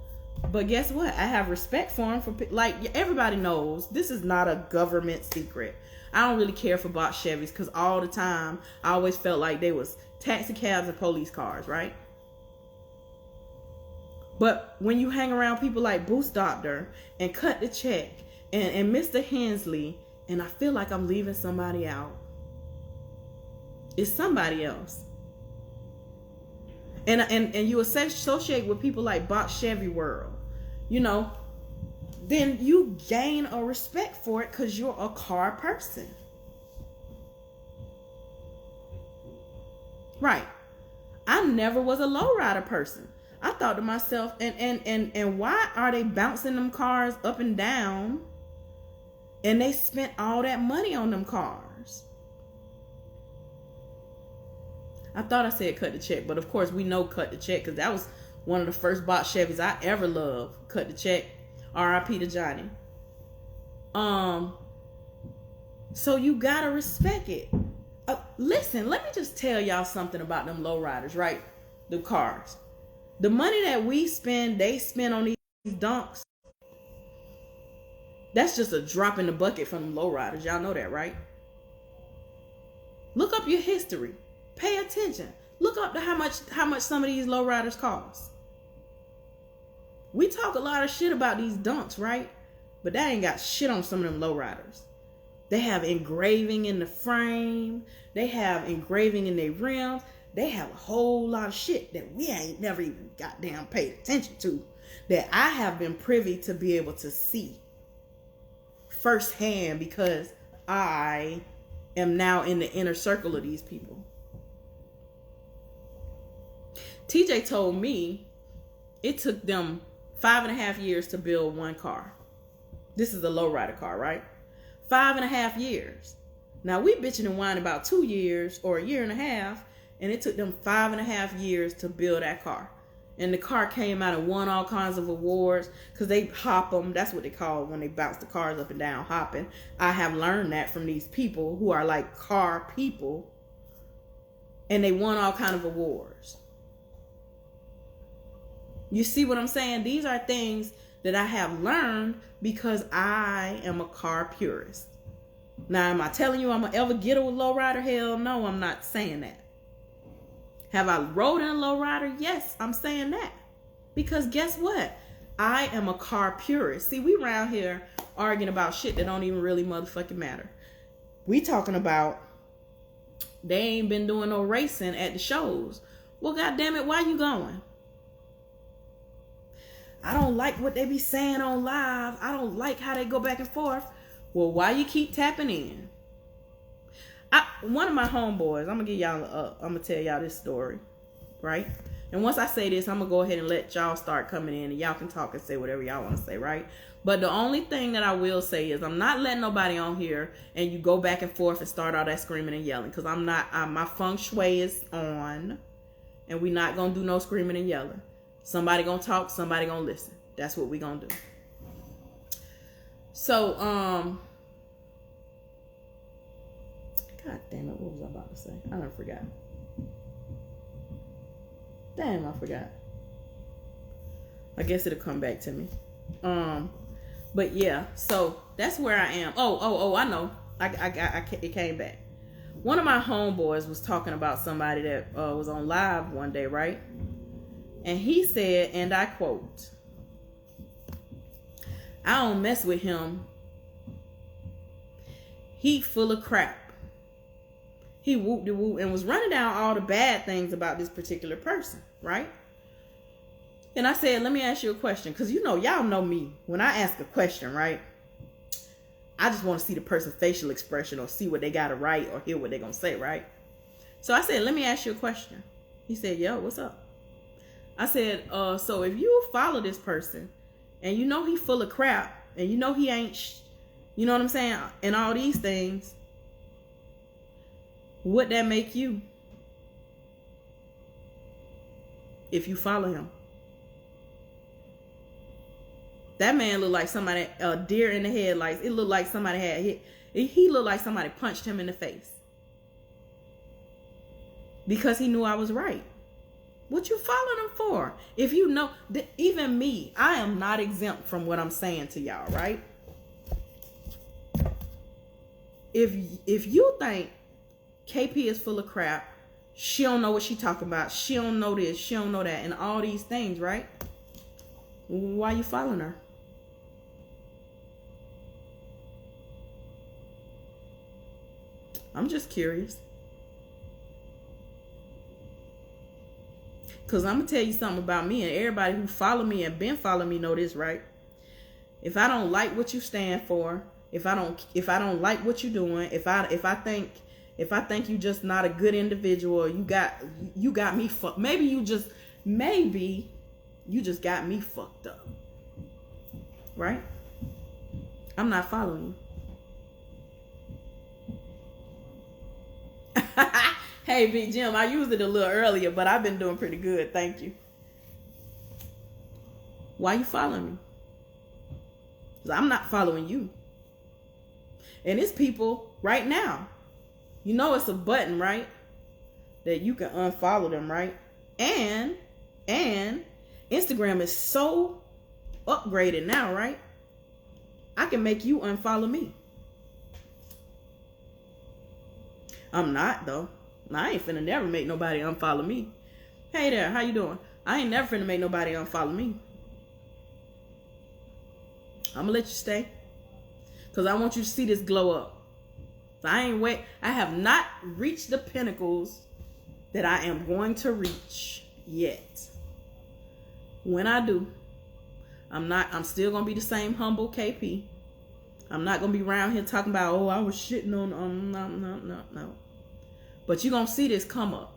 But guess what? I have respect for them. Like everybody knows, this is not a government secret. I don't really care for bought Chevys because all the time I always felt like they was taxi cabs and police cars, right? But when you hang around people like Boost Doctor and Cut the Check and Mr. Hensley, and I feel like I'm leaving somebody out, it's somebody else. And you associate with people like Bot Chevy World, then you gain a respect for it because you're a car person. Right. I never was a lowrider person. I thought to myself, and why are they bouncing them cars up and down and they spent all that money on them cars? I thought I said Cut the Check, but of course we know Cut the Check because that was one of the first bought Chevys I ever loved. Cut the Check, R.I.P. to Johnny. So you gotta respect it. Listen, let me just tell y'all something about them lowriders, right? The cars. The money that we spend, they spend on these dunks. That's just a drop in the bucket from them lowriders. Y'all know that, right? Look up your history. Pay attention. Look up to how much some of these lowriders cost. We talk a lot of shit about these dunks, right? But that ain't got shit on some of them lowriders. They have engraving in the frame. They have engraving in their rims. They have a whole lot of shit that we ain't never even goddamn paid attention to, that I have been privy to be able to see firsthand because I am now in the inner circle of these people. TJ told me it took them 5.5 years to build one car. This is a lowrider car, right? 5.5 years. Now we bitching and whining about 2 years or a year and a half, and it took them 5.5 years to build that car. And the car came out and won all kinds of awards because they hop them. That's what they call when they bounce the cars up and down, hopping. I have learned that from these people who are like car people, and they won all kinds of awards. You see what I'm saying? These are things that I have learned because I am a car purist. Now, am I telling you I'm going to ever get a lowrider? Hell no, I'm not saying that. Have I rode in a lowrider? Yes, I'm saying that. Because guess what? I am a car purist. See, we around here arguing about shit that don't even really motherfucking matter. We talking about they ain't been doing no racing at the shows. Well, goddamn it, why you going? I don't like what they be saying on live. I don't like how they go back and forth. Well, why you keep tapping in? One of my homeboys, I'm gonna tell y'all this story, right? And once I say this, I'm going to go ahead and let y'all start coming in, and y'all can talk and say whatever y'all want to say, right? But the only thing that I will say is I'm not letting nobody on here and you go back and forth and start all that screaming and yelling, because I'm not, my feng shui is on, and we're not going to do no screaming and yelling. Somebody going to talk, somebody going to listen. That's what we're going to do. So, God damn it, what was I about to say? I done forgot. Damn, I forgot. I guess it'll come back to me. But yeah, so that's where I am. Oh, I know. It came back. One of my homeboys was talking about somebody that was on live one day, right? And he said, and I quote, "I don't mess with him. He full of crap." He whoop-de-whoop and was running down all the bad things about this particular person, right? And I said, let me ask you a question. Because, y'all know me. When I ask a question, right? I just want to see the person's facial expression or see what they got to write or hear what they're going to say, right? So I said, let me ask you a question. He said, yo, what's up? I said, so if you follow this person and you know he full of crap and you know he ain't, you know what I'm saying? And all these things, would that make you if you follow him? That man looked like somebody, a deer in the headlights. It looked like somebody had hit. He looked like somebody punched him in the face. Because he knew I was right. What you following him for? If you know, even me, I am not exempt from what I'm saying to y'all, right? If you think KP is full of crap, she don't know what she talking about, she don't know this, she don't know that, and all these things, right? Why you following her? I'm just curious. Because I'm going to tell you something about me, and everybody who follow me and been following me know this, right? If I don't like what you stand for, if I don't like what you're doing, if I think you just not a good individual, you got me fucked. Maybe you just got me fucked up. Right? I'm not following you. Hey, Big Jim, I used it a little earlier, but I've been doing pretty good. Thank you. Why you following me? 'Cause I'm not following you. And it's people right now. It's a button, right? That you can unfollow them, right? And Instagram is so upgraded now, right? I can make you unfollow me. I'm not, though. I ain't finna never make nobody unfollow me. Hey there, how you doing? I ain't never finna make nobody unfollow me. I'm gonna let you stay. Because I want you to see this glow up. I have not reached the pinnacles that I am going to reach yet. When I do, I'm still gonna be the same humble KP. I'm not gonna be around here talking about, I was shitting on no. But you're gonna see this come up.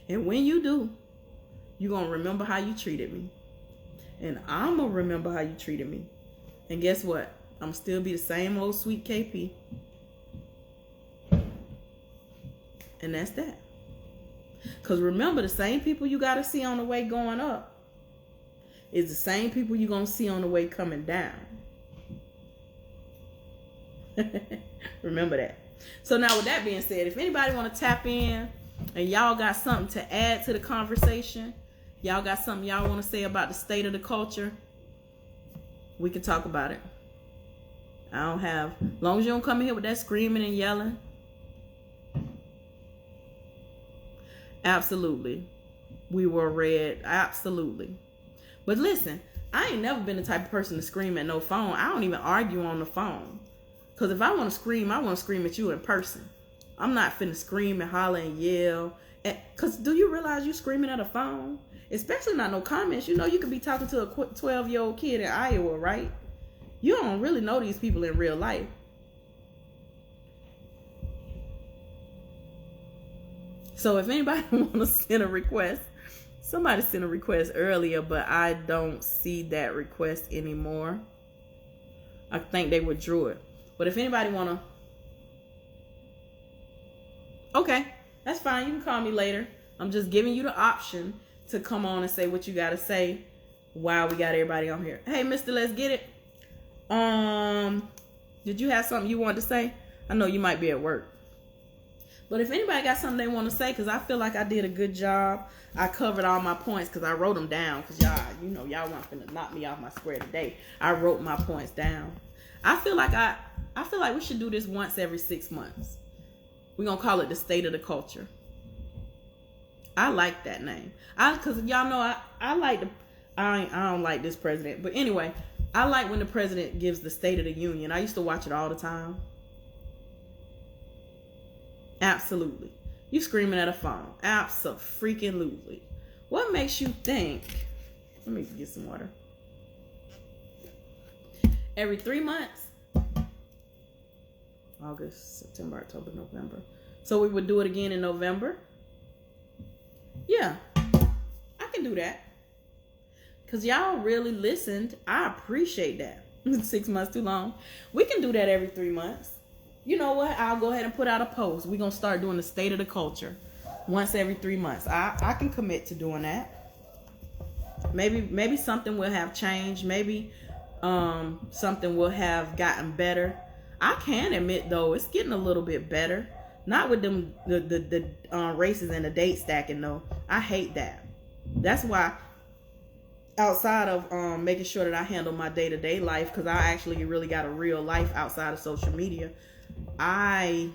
And when you do, you're gonna remember how you treated me. And I'm gonna remember how you treated me. And guess what? I'm still be the same old sweet KP. And that's that. Because remember, the same people you got to see on the way going up is the same people you're going to see on the way coming down. Remember that. So now with that being said, if anybody want to tap in and y'all got something to add to the conversation, y'all got something y'all want to say about the state of the culture, we can talk about it. As long as you don't come in here with that screaming and yelling. Absolutely. We were red. Absolutely. But listen, I ain't never been the type of person to scream at no phone. I don't even argue on the phone. Because if I want to scream, I want to scream at you in person. I'm not finna scream and holler and yell. Because do you realize you screaming at a phone? Especially not no comments. You could be talking to a 12-year-old kid in Iowa, right? You don't really know these people in real life. So if anybody want to send a request Somebody sent a request earlier, but I don't see that request anymore. I think they withdrew it. But if anybody want to... Okay, that's fine. You can call me later. I'm just giving you the option to come on and say what you got to say while we got everybody on here. Hey, Mr. Let's Get It. Did you have something you wanted to say? I know you might be at work. But if anybody got something they want to say, because I feel like I did a good job. I covered all my points because I wrote them down. Because y'all weren't going to knock me off my square today. I wrote my points down. I feel like we should do this once every 6 months. We're going to call it the State of the Culture. I like that name. Because y'all know I don't like this president. But anyway, I like when the president gives the State of the Union. I used to watch it all the time. Absolutely. You screaming at a phone. Abso-freaking-lutely. What makes you think... Let me get some water. Every 3 months. August, September, October, November. So we would do it again in November. Yeah. I can do that. Because y'all really listened. I appreciate that. 6 months too long. We can do that every 3 months. You know what? I'll go ahead and put out a post. We're going to start doing the State of the Culture once every 3 months. I can commit to doing that. Maybe something will have changed. Maybe something will have gotten better. I can admit, though, it's getting a little bit better. Not with them the races and the date stacking, though. I hate that. That's why, outside of making sure that I handle my day-to-day life, because I actually really got a real life outside of social media, I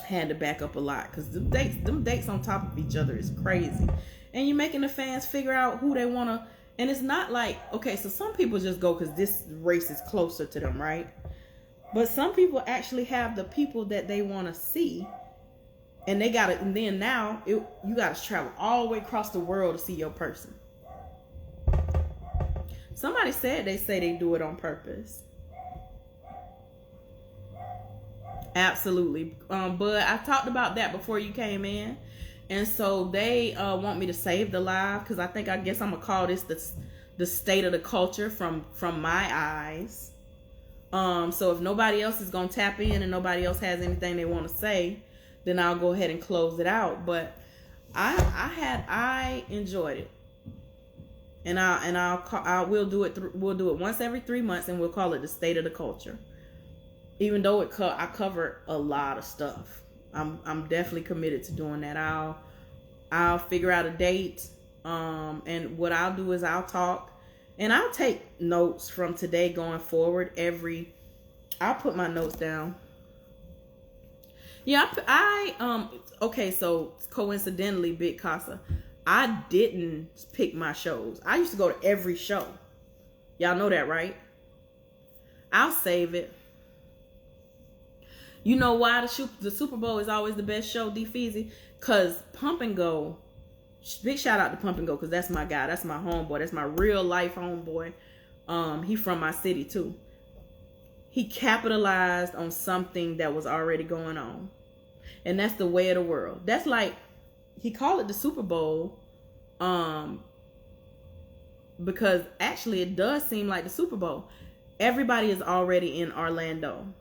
had to back up a lot because them dates on top of each other is crazy. And you're making the fans figure out who they want to. And it's not like, okay, so some people just go because this race is closer to them, right? But some people actually have the people that they want to see. And they got it. And then now you got to travel all the way across the world to see your person. Somebody said they do it on purpose. Absolutely. But I talked about that before you came in. And so they want me to save the live because I guess I'm going to call this the State of the Culture from my eyes. So if nobody else is going to tap in and nobody else has anything they want to say, then I'll go ahead and close it out. But I enjoyed it. And we'll do it once every 3 months and we'll call it the State of the Culture. Even though I covered a lot of stuff, I'm definitely committed to doing that. I'll figure out a date, and what I'll do is I'll talk, and I'll take notes from today going forward. I'll put my notes down. Yeah, okay. So coincidentally, Big Casa, I didn't pick my shows. I used to go to every show. Y'all know that, right? I'll save it. You know why the Super Bowl is always the best show, D Feezy? Because Pump and Go, big shout out to Pump and Go, because that's my guy. That's my homeboy. That's my real life homeboy. He from my city too. He capitalized on something that was already going on. And that's the way of the world. That's like, he called it the Super Bowl, because actually it does seem like the Super Bowl. Everybody is already in Orlando.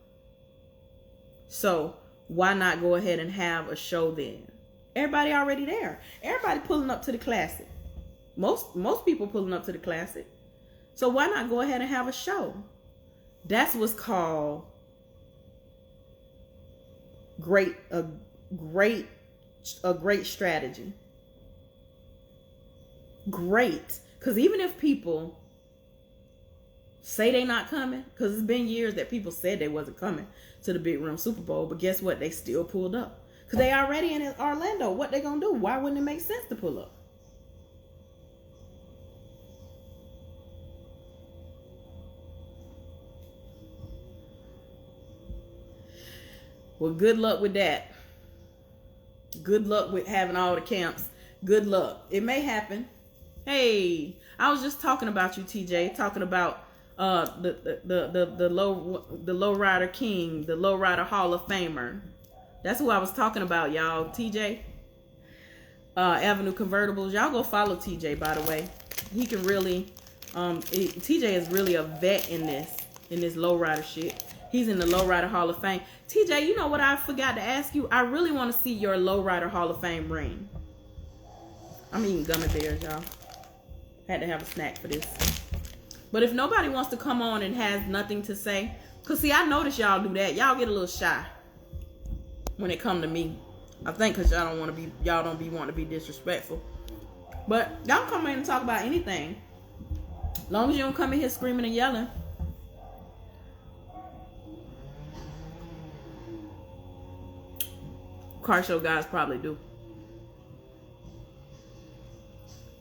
So why not go ahead and have a show then? Everybody already there. Everybody pulling up to the Classic. Most people pulling up to the Classic. So why not go ahead and have a show? That's what's called a great strategy. Great. Because even if people say they not coming, because it's been years that people said they wasn't coming to the Big Room Super Bowl, but guess what? They still pulled up. Because they already in Orlando. What they gonna do? Why wouldn't it make sense to pull up? Well, good luck with that. Good luck with having all the camps. Good luck. It may happen. Hey, I was just talking about you, TJ. Talking about the lowrider king, the lowrider Hall of Famer. That's who I was talking about, y'all. TJ. Avenue Convertibles. Y'all go follow TJ, by the way. He can really, TJ is really a vet in this lowrider shit. He's in the Lowrider Hall of Fame. TJ, you know what I forgot to ask you? I really want to see your Lowrider Hall of Fame ring. I'm eating gummy bears, y'all. Had to have a snack for this. But if nobody wants to come on and has nothing to say, because see, I notice y'all do that. Y'all get a little shy when it come to me. I think because y'all don't want to be disrespectful. But y'all come in and talk about anything. As long as you don't come in here screaming and yelling. Car show guys probably do.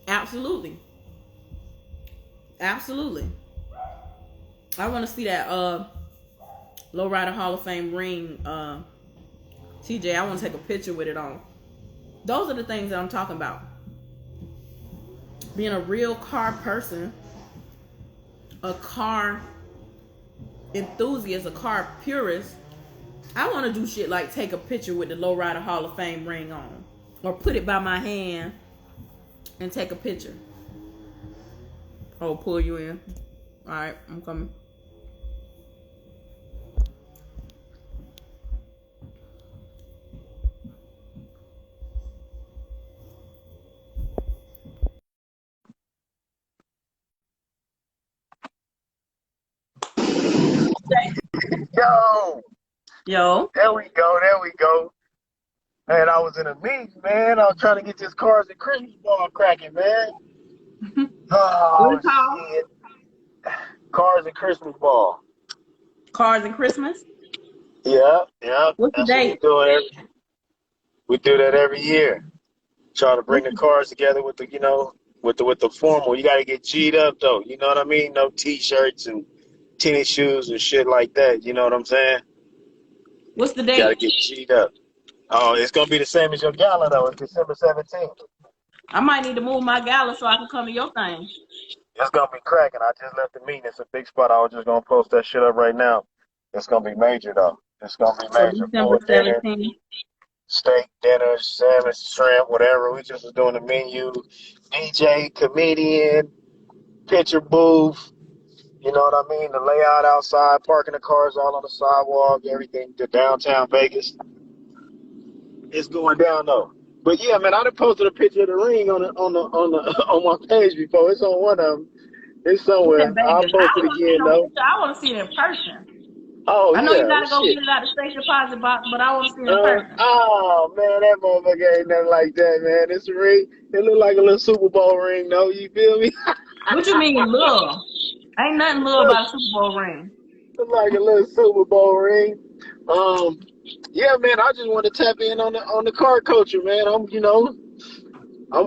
Absolutely. Absolutely. I want to see that Lowrider Hall of Fame ring. TJ, I want to take a picture with it on. Those are the things that I'm talking about. Being a real car person, a car enthusiast, a car purist. I want to do shit like take a picture with the Lowrider Hall of Fame ring on. Or put it by my hand and take a picture. Oh, pull you in. Alright, I'm coming. Yo, Yo. there we go. Man, I was in a meeting, man. I was trying to get this Cars and Christmas ball cracking, man. Oh, shit. Cars and Christmas ball. Cars and Christmas? Yeah. What's the date? We do that every year. Try to bring the cars together with the, with the formal. You got to get G'd up, though. You know what I mean? No T-shirts and tennis shoes and shit like that. You know what I'm saying? What's the date? Got to get G'd up. Oh, it's going to be the same as your gala, though. It's December 17th. I might need to move my gala so I can come to your thing. It's going to be cracking. I just left the meeting. It's a big spot. I was just going to post that shit up right now. It's going to be major, though. It's going to be major. December 17th. Steak, dinner, salmon, shrimp, whatever. We just was doing the menu. DJ, comedian, picture booth. You know what I mean? The layout outside, parking the cars all on the sidewalk, everything to downtown Vegas. It's going down though. But yeah, man, I done posted a picture of the ring on my page before. It's on one of them. It's somewhere. I'll post it again though. I want to see it in person. Oh, I know you gotta go get it out of the safe deposit box, but I want to see it in person. Oh man, that motherfucker ain't nothing like that, man. It's a ring. It look like a little Super Bowl ring, though. You feel me? What you mean, little? Ain't nothing little about a Super Bowl ring. Look like a little Super Bowl ring. Yeah, man. I just want to tap in on the car culture, man. I'm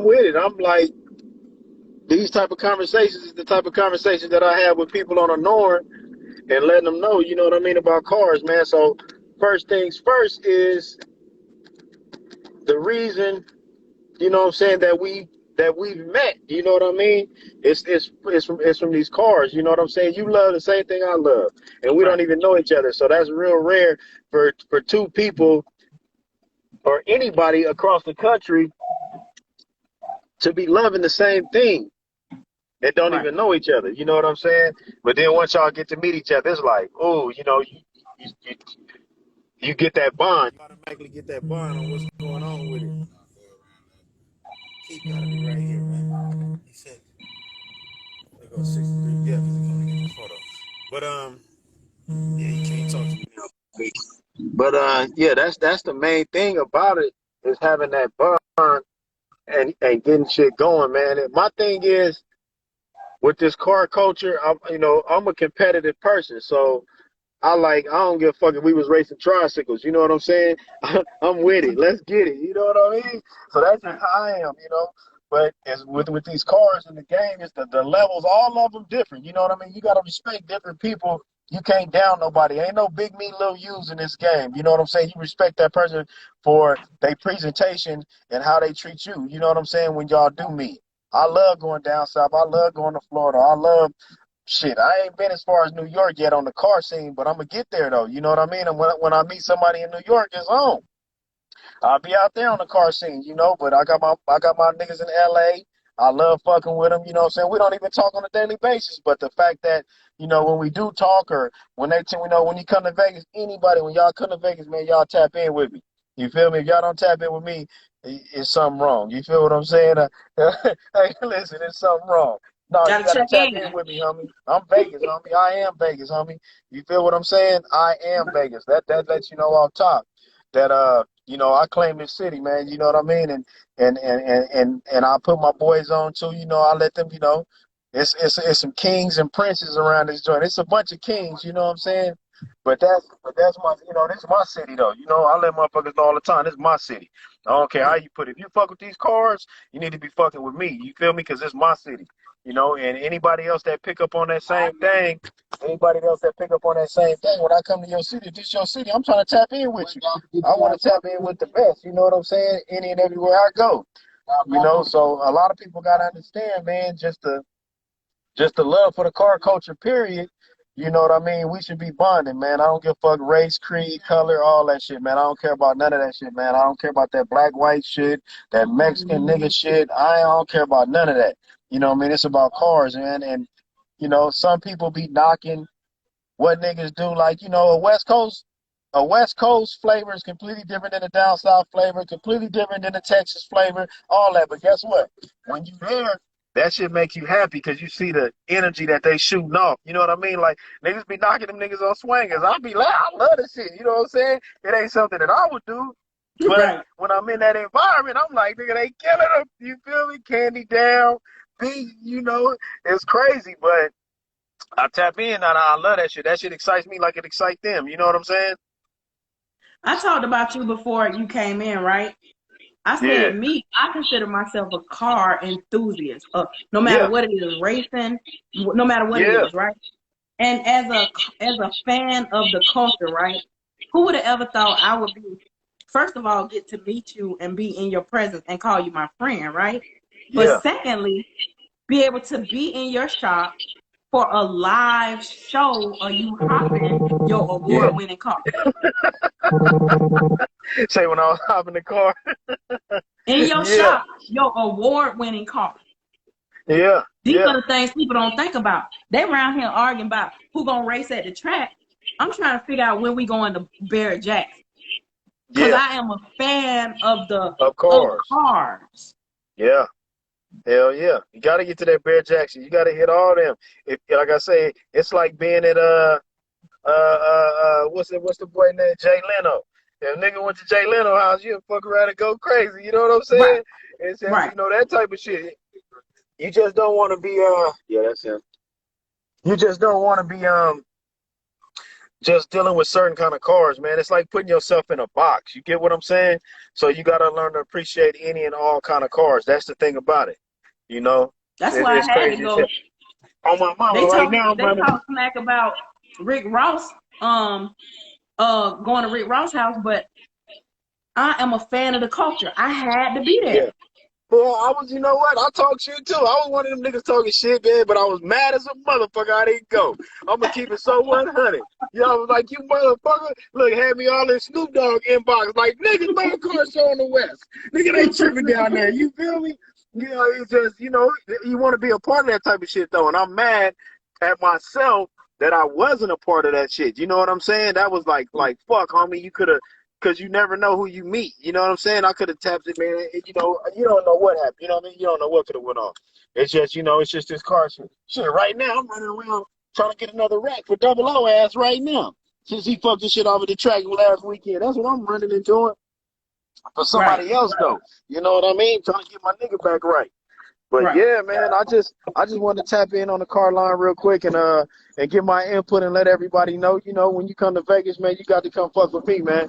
with it. I'm like, these type of conversations is the type of conversations that I have with people on a norm. And letting them know, you know what I mean, about cars, man. So first things first is the reason, you know what I'm saying, that we've met, you know what I mean? It's from these cars, you know what I'm saying? You love the same thing I love, and we don't even know each other. So that's real rare for two people or anybody across the country to be loving the same thing. That don't even know each other, you know what I'm saying? But then once y'all get to meet each other, it's like, oh, you know, you get that bond. You automatically get that bond on what's going on with it. Keith gotta be right here, man. He said, there goes 63. Yeah, because he's gonna get this photo. But yeah, he can't talk to me now. But yeah, that's the main thing about it is having that bond and getting shit going, man. And my thing is, with this car culture, I'm a competitive person, so I don't give a fuck if we was racing tricycles, you know what I'm saying? I'm with it. Let's get it. You know what I mean? So that's just how I am, you know. But as with these cars in the game, it's the levels, all of them different. You know what I mean? You gotta respect different people. You can't down nobody. Ain't no big me, little U's in this game. You know what I'm saying? You respect that person for their presentation and how they treat you. You know what I'm saying? When y'all do meet. I love going down south. I love going to Florida. I love shit. I ain't been as far as New York yet on the car scene, but I'm gonna get there though. You know what I mean? And when I meet somebody in New York, it's on. I'll be out there on the car scene, but I got my niggas in LA. I love fucking with them, you know what I'm saying? We don't even talk on a daily basis, but the fact that, when we do talk or when you come to Vegas, anybody, when y'all come to Vegas, man, y'all tap in with me. You feel me? If y'all don't tap in with me, it's something wrong. You feel what I'm saying? Hey, listen, it's something wrong. No, you Gotta gotta check tap in. in with me, homie. I'm Vegas, homie. I am Vegas, homie. You feel what I'm saying? I am Vegas. That lets you know off top that I claim this city, man. You know what I mean? And I put my boys on too. I let them. It's some kings and princes around this joint. It's a bunch of kings. You know what I'm saying? But that's my this is my city though. I let motherfuckers know all the time. This is my city. I don't care how you put it. If you fuck with these cars, you need to be fucking with me. You feel me? Because it's my city. And anybody else that pick up on that same thing, when I come to your city, if this your city, I'm trying to tap in with you. I want to tap in with the best. You know what I'm saying? Any and everywhere I go. So a lot of people gotta understand, man, just the love for the car culture, period. You know what I mean? We should be bonding, man. I don't give a fuck race, creed, color, all that shit, man. I don't care about none of that shit, man. I don't care about that black, white shit, that Mexican nigga shit. I don't care about none of that. You know what I mean? It's about cars, man. And, some people be knocking what niggas do. Like, a West Coast flavor is completely different than a down south flavor, completely different than a Texas flavor, all that. But guess what? When you there, that shit makes you happy because you see the energy that they shooting off. You know what I mean? Like niggas be knocking them niggas on swingers. I'll be like, I love this shit. You know what I'm saying? It ain't something that I would do. But Right. when I'm in that environment, I'm like, nigga, they killing them. You feel me? Candy down, beat, it's crazy. But I tap in and I love that shit. That shit excites me like it excites them. You know what I'm saying? I talked about you before you came in, right? I Yeah. said I consider myself a car enthusiast. No matter Yeah. what it is, racing, no matter what it Yeah. is, right? And as a fan of the culture, right? Who would have ever thought I would be first of all get to meet you and be in your presence and call you my friend, right? But Yeah. secondly, be able to be in your shop for a live show of you hopping your Yeah. award-winning car. Say when I was hopping the car. In your Yeah. shop, your award-winning car. Yeah. These Yeah. are the things people don't think about. They around here arguing about who gonna race at the track. I'm trying to figure out when we going to Barrett Jackson because Yeah. I am a fan of Of of course. cars. Yeah. Hell yeah. You gotta get to that Bear Jackson. You gotta hit all them. If like I say, it's like being at what's the boy name? Jay Leno. If nigga went to Jay Leno house, you'd fuck around and go crazy. You know what I'm Right, saying? It's just, right. that type of shit. You just don't want to be yeah, that's him. You just don't want to be just dealing with certain kind of cars, man. It's like putting yourself in a box. You get what I'm saying? So you got to learn to appreciate any and all kind of cars. That's the thing about it. You know, That's why I it's had to crazy as hell. go. On my mama, They right talk now, I'm they running. talk smack about Rick Ross going to Rick Ross house, but I am a fan of the culture. I had to be Yeah. there. Well, you know what? I talked shit too. I was one of them niggas talking shit, man, but I was mad as a motherfucker. I didn't go. I'm gonna keep it so 100. I was like, you motherfucker. Look, had me all in Snoop Dogg inbox. Like, niggas, my car show in the West. Nigga, they tripping down there. You feel me? It's just, you want to be a part of that type of shit, though. And I'm mad at myself that I wasn't a part of that shit. You know what I'm saying? That was like, fuck, homie, you could have. Because you never know who you meet. You know what I'm saying? I could have tapped it, man. You don't know what happened. You know what I mean? You don't know what could have went on. It's just, it's just this car shit. Shit, right now, I'm running around trying to get another rack for Double O ass right now. Since he fucked this shit off at the track last weekend. That's what I'm running and doing for Right, somebody else, though. You know what I mean? Trying to get my nigga back right. But right. yeah, man, I just wanted to tap in on the car line real quick and give my input and let everybody know, when you come to Vegas, man, you got to come fuck with me, man.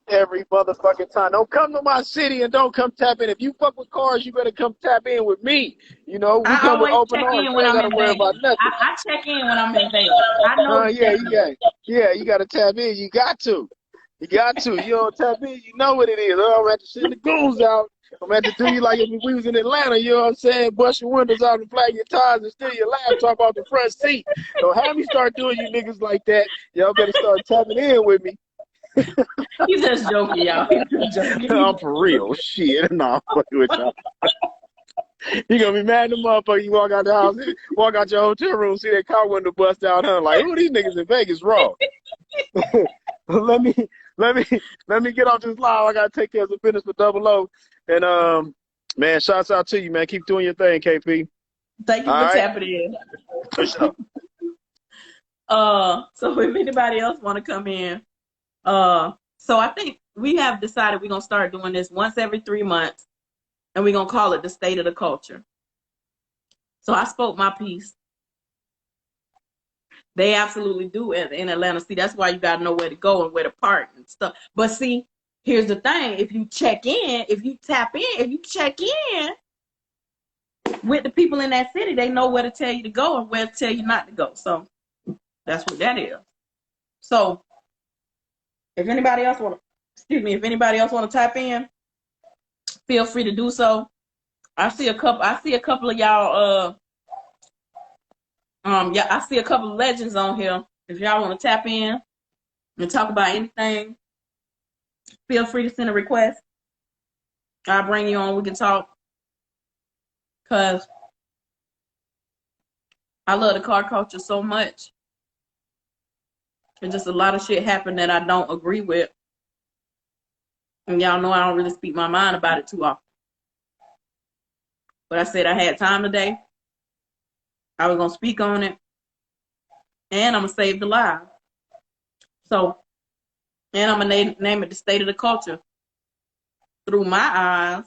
Every motherfucking time. Don't come to my city and don't come tap in. If you fuck with cars, you better come tap in with me. We I come with always open check arms. in You when ain't I'm gotta in worry Vegas. about nothing. I check in when I'm in Vegas. I know to Yeah, check in. you gotta tap in. You got to. You got to. You don't tap in, you know what it is. I'm gonna have to send the goons out. I'm gonna have to do you like if we was in Atlanta, you know what I'm saying? Bust your windows out and flag your tires and steal your laptop off the front seat. Don't have me start doing you niggas like that. Y'all better start tapping in with me. He's just joking, y'all. He's just joking. I'm for real. Shit. Nah, I'm fucking with y'all. You gonna be mad at the motherfucker. You walk out the house, walk out your hotel room, see that car window bust out, huh? Like, who these niggas in Vegas wrong? let me let me let me get off this live. I gotta take care of some business for Double O. And man, shouts out to you, man. Keep doing your thing, KP. Thank you All for right? tapping in. For sure. So if anybody else want to come in, so I think we have decided we're gonna start doing this once every 3 months, and we're gonna call it the state of the culture. So I spoke my piece. They absolutely do in Atlanta. See, that's why you gotta know where to go and where to park and stuff. But see, here's the thing: if you check in, if you tap in, if you check in with the people in that city, they know where to tell you to go and where to tell you not to go. So that's what that is. So if anybody else want to, if anybody else want to tap in, feel free to do so. I see a couple of y'all. Yeah, I see a couple of legends on here. If y'all want to tap in and talk about anything, feel free to send a request. I'll bring you on. We can talk. Cause I love the car culture so much. And just a lot of shit happened that I don't agree with. And y'all know I don't really speak my mind about it too often. But I said I had time today. I was going to speak on it. And I'm going to save the live. So, and I'm going to name it the state of the culture through my eyes.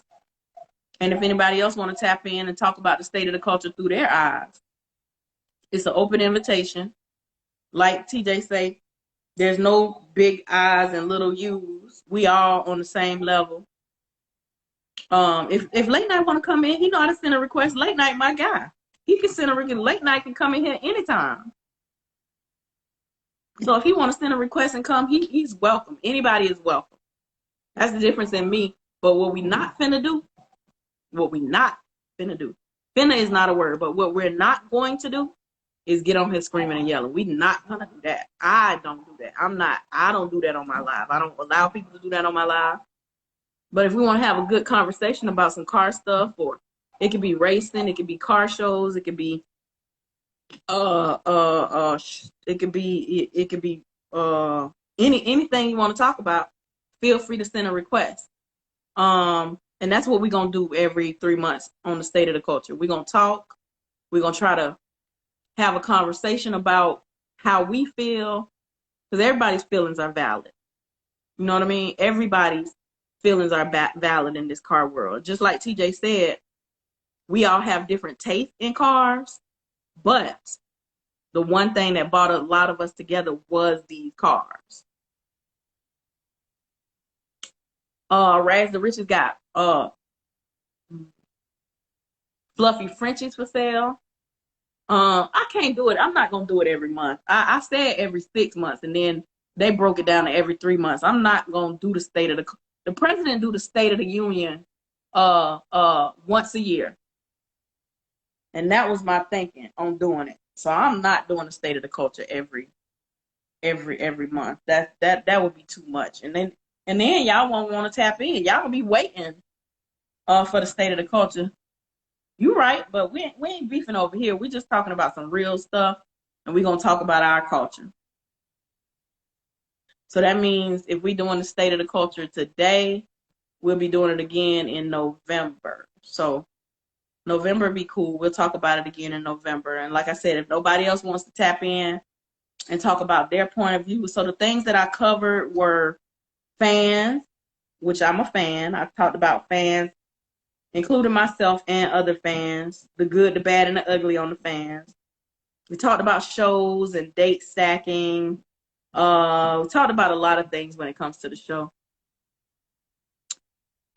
And if anybody else want to tap in and talk about the state of the culture through their eyes, it's an open invitation. Like TJ say, there's no big I's and little U's. We all on the same level. If Late Night want to come in, he know how to send a request. Late Night, my guy. He can send a request. Late Night can come in here anytime. So if he want to send a request and come, he's welcome. Anybody is welcome. That's the difference in me. But what we not finna do, finna is not a word, but what we're not going to do is get on here screaming and yelling. We not gonna do that. I don't do that. I don't do that on my live. I don't allow people to do that on my live. But if we want to have a good conversation about some car stuff, or it could be racing, it could be car shows, it could be anything you want to talk about, feel free to send a request. And that's what we're gonna do every 3 months on the state of the culture. We're gonna talk, we're gonna try to have a conversation about how we feel, because everybody's feelings are valid. You know what I mean? Everybody's feelings are valid in this car world. Just like TJ said, we all have different tastes in cars, but the one thing that brought a lot of us together was these cars. Raz the Richest got fluffy Frenchies for sale. I can't do it. I'm not gonna do it every month. I said every 6 months, and then they broke it down to every 3 months. I'm not gonna do the president do the State of the Union once a year. And that was my thinking on doing it. So I'm not doing the state of the culture every month. That would be too much. And then y'all won't want to tap in. Y'all will be waiting for the state of the culture. You right, but we ain't beefing over here. We're just talking about some real stuff, and we're gonna talk about our culture. So that means if we're doing the state of the culture today, we'll be doing it again in November. So November be cool. We'll talk about it again in November. And like I said, if nobody else wants to tap in and talk about their point of view. So the things that I covered were fans, which I'm a fan. I talked about fans, including myself and other fans, the good, the bad, and the ugly on the fans. We talked about shows and date stacking. We talked about a lot of things when it comes to the show.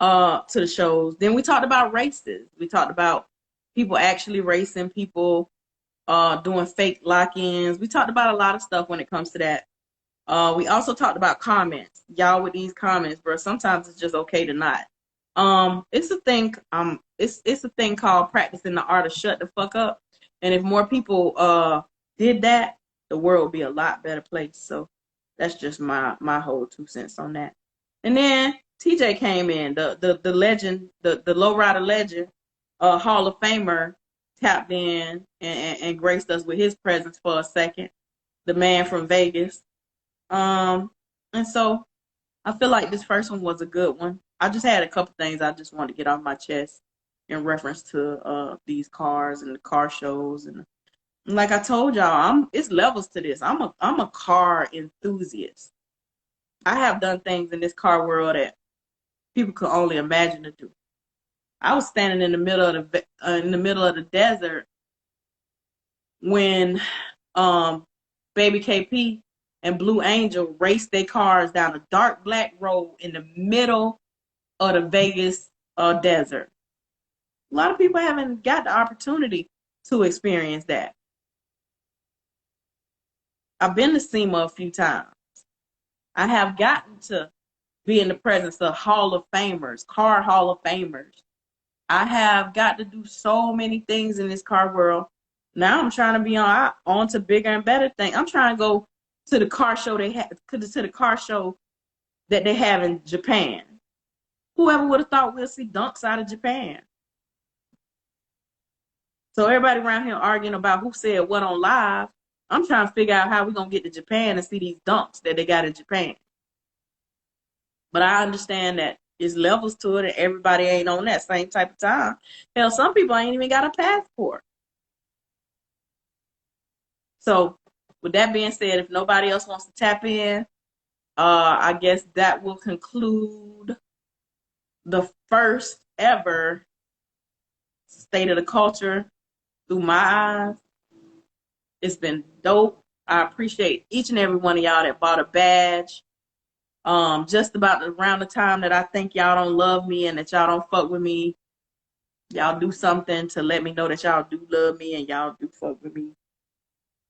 To the shows. Then we talked about races. We talked about people actually racing, people doing fake lock-ins. We talked about a lot of stuff when it comes to that. We also talked about comments. Y'all with these comments, bro, sometimes it's just okay to not. It's a thing, it's a thing called practicing the art of shut the fuck up. And if more people did that, the world would be a lot better place. So That's just my whole 2 cents on that. And then TJ came in, the legend, the lowrider legend, Hall of Famer, tapped in and graced us with his presence for a second. The man from Vegas. And so I feel like this first one was a good one. I just had a couple things I just wanted to get off my chest in reference to these cars and the car shows. And like I told y'all, it's levels to this. I'm a car enthusiast. I have done things in this car world that people could only imagine to do. I was standing in the middle of the desert when Baby KP and Blue Angel raced their cars down a dark black road in the middle of the Vegas desert. A lot of people haven't got the opportunity to experience that. I've been to SEMA a few times. I have gotten to be in the presence of Hall of Famers, car Hall of Famers. I have got to do so many things in this car world. Now I'm trying to be on to bigger and better things. I'm trying to go to the car show that they have in Japan. Whoever would have thought we'll see dunks out of Japan? So everybody around here arguing about who said what on live. I'm trying to figure out how we're going to get to Japan and see these dunks that they got in Japan. But I understand that there's levels to it and everybody ain't on that same type of time. Hell, some people ain't even got a passport. So with that being said, if nobody else wants to tap in, I guess that will conclude the first ever State of the Culture through my eyes. It's been dope. I appreciate each and every one of y'all that bought a badge. Just about around the time that I think y'all don't love me and that y'all don't fuck with me, y'all do something to let me know that y'all do love me and y'all do fuck with me.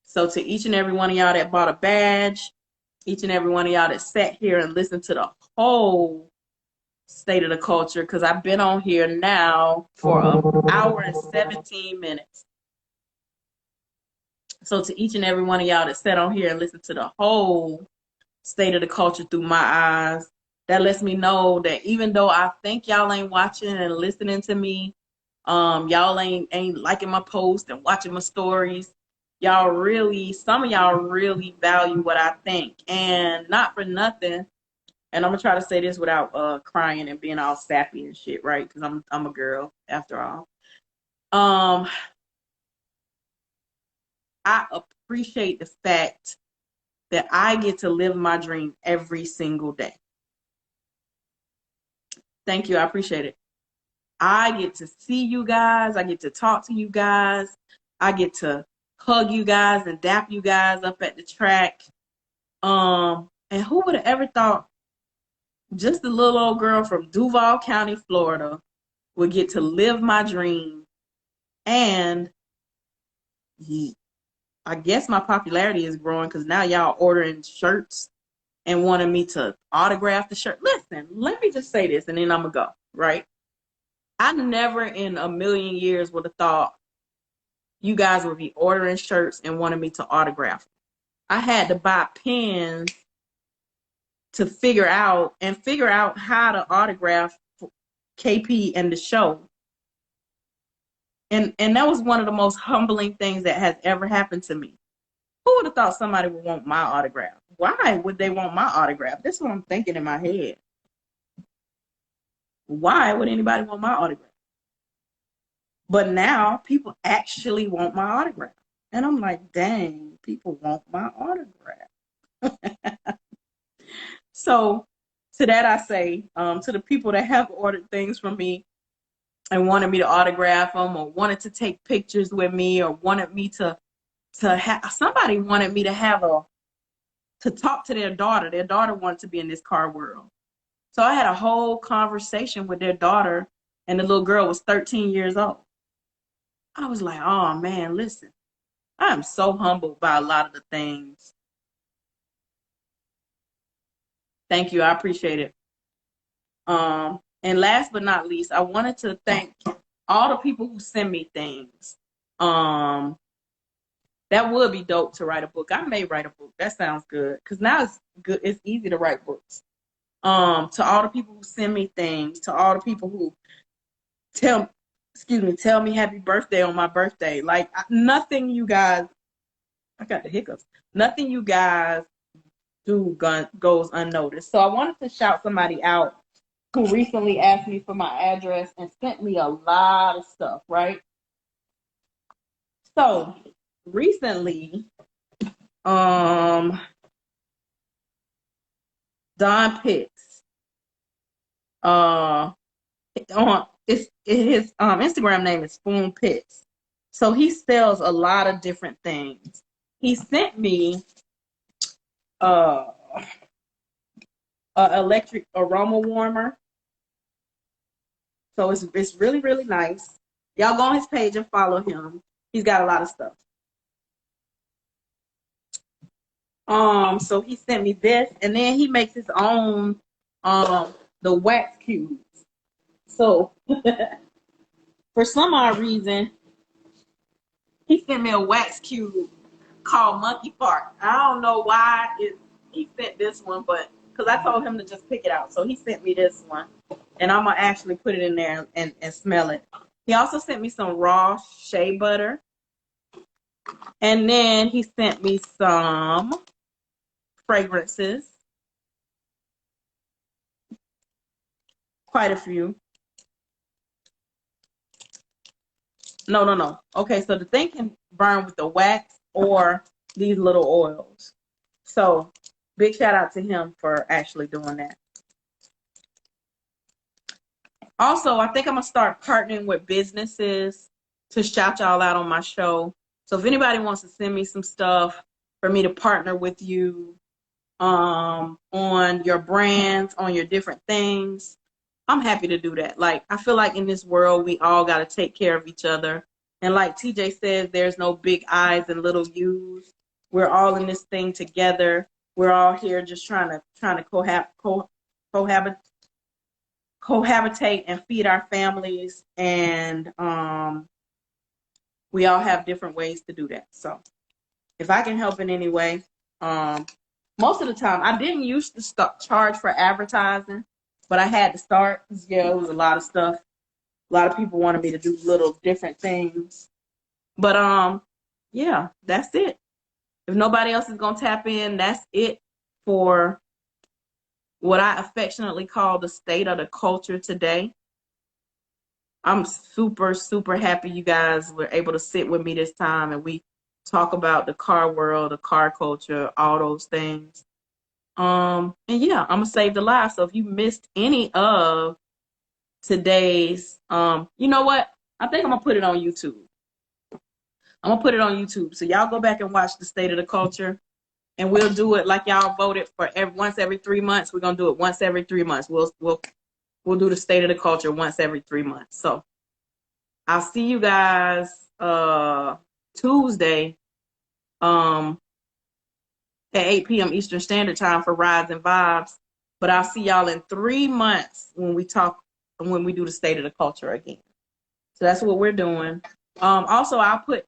So to each and every one of y'all that bought a badge, each and every one of y'all that sat here and listened to the whole State of the Culture, because I've been on here now for an hour and 17 minutes. So to each and every one of y'all that sat on here and listened to the whole State of the Culture through my eyes, that lets me know that even though I think y'all ain't watching and listening to me, y'all ain't liking my posts and watching my stories, some of y'all really value what I think. And not for nothing, and I'm gonna try to say this without crying and being all sappy and shit, right? Because I'm a girl after all. I appreciate the fact that I get to live my dream every single day. Thank you. I appreciate it. I get to see you guys. I get to talk to you guys. I get to hug you guys and dap you guys up at the track. And who would have ever thought just a little old girl from Duval County, Florida, would get to live my dream. And I guess my popularity is growing because now y'all ordering shirts and wanting me to autograph the shirt. Listen, let me just say this and then I'm going to go, right? I never in a million years would have thought you guys would be ordering shirts and wanting me to autograph them. I had to buy pens to figure out how to autograph KP and the show. And that was one of the most humbling things that has ever happened to me. Who would have thought somebody would want my autograph? Why would they want my autograph? That's what I'm thinking in my head. Why would anybody want my autograph? But now people actually want my autograph. And I'm like, dang, people want my autograph. So to that I say, to the people that have ordered things from me and wanted me to autograph them or wanted to take pictures with me or wanted me to have, somebody wanted me to talk to their daughter. Their daughter wanted to be in this car world. So I had a whole conversation with their daughter, and the little girl was 13 years old. I was like, oh man, listen, I am so humbled by a lot of the things. Thank you. I appreciate it. And last but not least, I wanted to thank all the people who send me things. That would be dope to write a book. I may write a book. That sounds good. Because now it's good. It's easy to write books. To all the people who send me things, to all the people who tell me happy birthday on my birthday. Like nothing you guys, I got the hiccups. Nothing you guys do goes unnoticed. So I wanted to shout somebody out who recently asked me for my address and sent me a lot of stuff, right? So recently, Don Pitts, on his Instagram name is Spoon Pitts. So he sells a lot of different things. He sent me a electric aroma warmer. So it's really, really nice. Y'all go on his page and follow him. He's got a lot of stuff. So he sent me this, and then he makes his own the wax cubes. So for some odd reason, he sent me a wax cube called Monkey Fart. I don't know why he sent this one, but because I told him to just pick it out. So he sent me this one, and I'm going to actually put it in there and smell it. He also sent me some raw shea butter. And then he sent me some fragrances. Quite a few. No. Okay, so the thing can burn with the wax or these little oils. So big shout out to him for actually doing that. Also, I think I'm going to start partnering with businesses to shout y'all out on my show. So if anybody wants to send me some stuff for me to partner with you on your brands, on your different things, I'm happy to do that. Like, I feel like in this world, we all got to take care of each other. And like TJ says, there's no big I's and little U's. We're all in this thing together. We're all here just trying to cohabitate and feed our families. And we all have different ways to do that. So if I can help in any way, most of the time, I didn't used to charge for advertising, but I had to start because, it was a lot of stuff. A lot of people wanted me to do little different things. But, that's it. If nobody else is going to tap in, that's it for what I affectionately call the state of the culture today. I'm super, super happy you guys were able to sit with me this time and we talk about the car world, the car culture, all those things. I'm going to save the live. So if you missed any of today's, you know what? I think I'm going to put it on YouTube. So y'all go back and watch the state of the culture, and we'll do it like y'all voted for once every 3 months. We're going to do it once every 3 months. We'll do the state of the culture once every 3 months. So I'll see you guys Tuesday at 8 p.m. Eastern Standard Time for Rides and Vibes. But I'll see y'all in 3 months when we do the state of the culture again. So that's what we're doing. Also, I'll put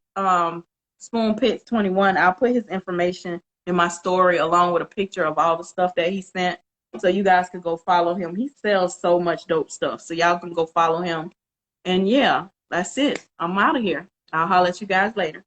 Spoon Pitts 21. I'll put his information in my story along with a picture of all the stuff that he sent, so you guys can go follow him. He sells so much dope stuff, so y'all can go follow him. And that's it. I'm out of here. I'll holler at you guys later.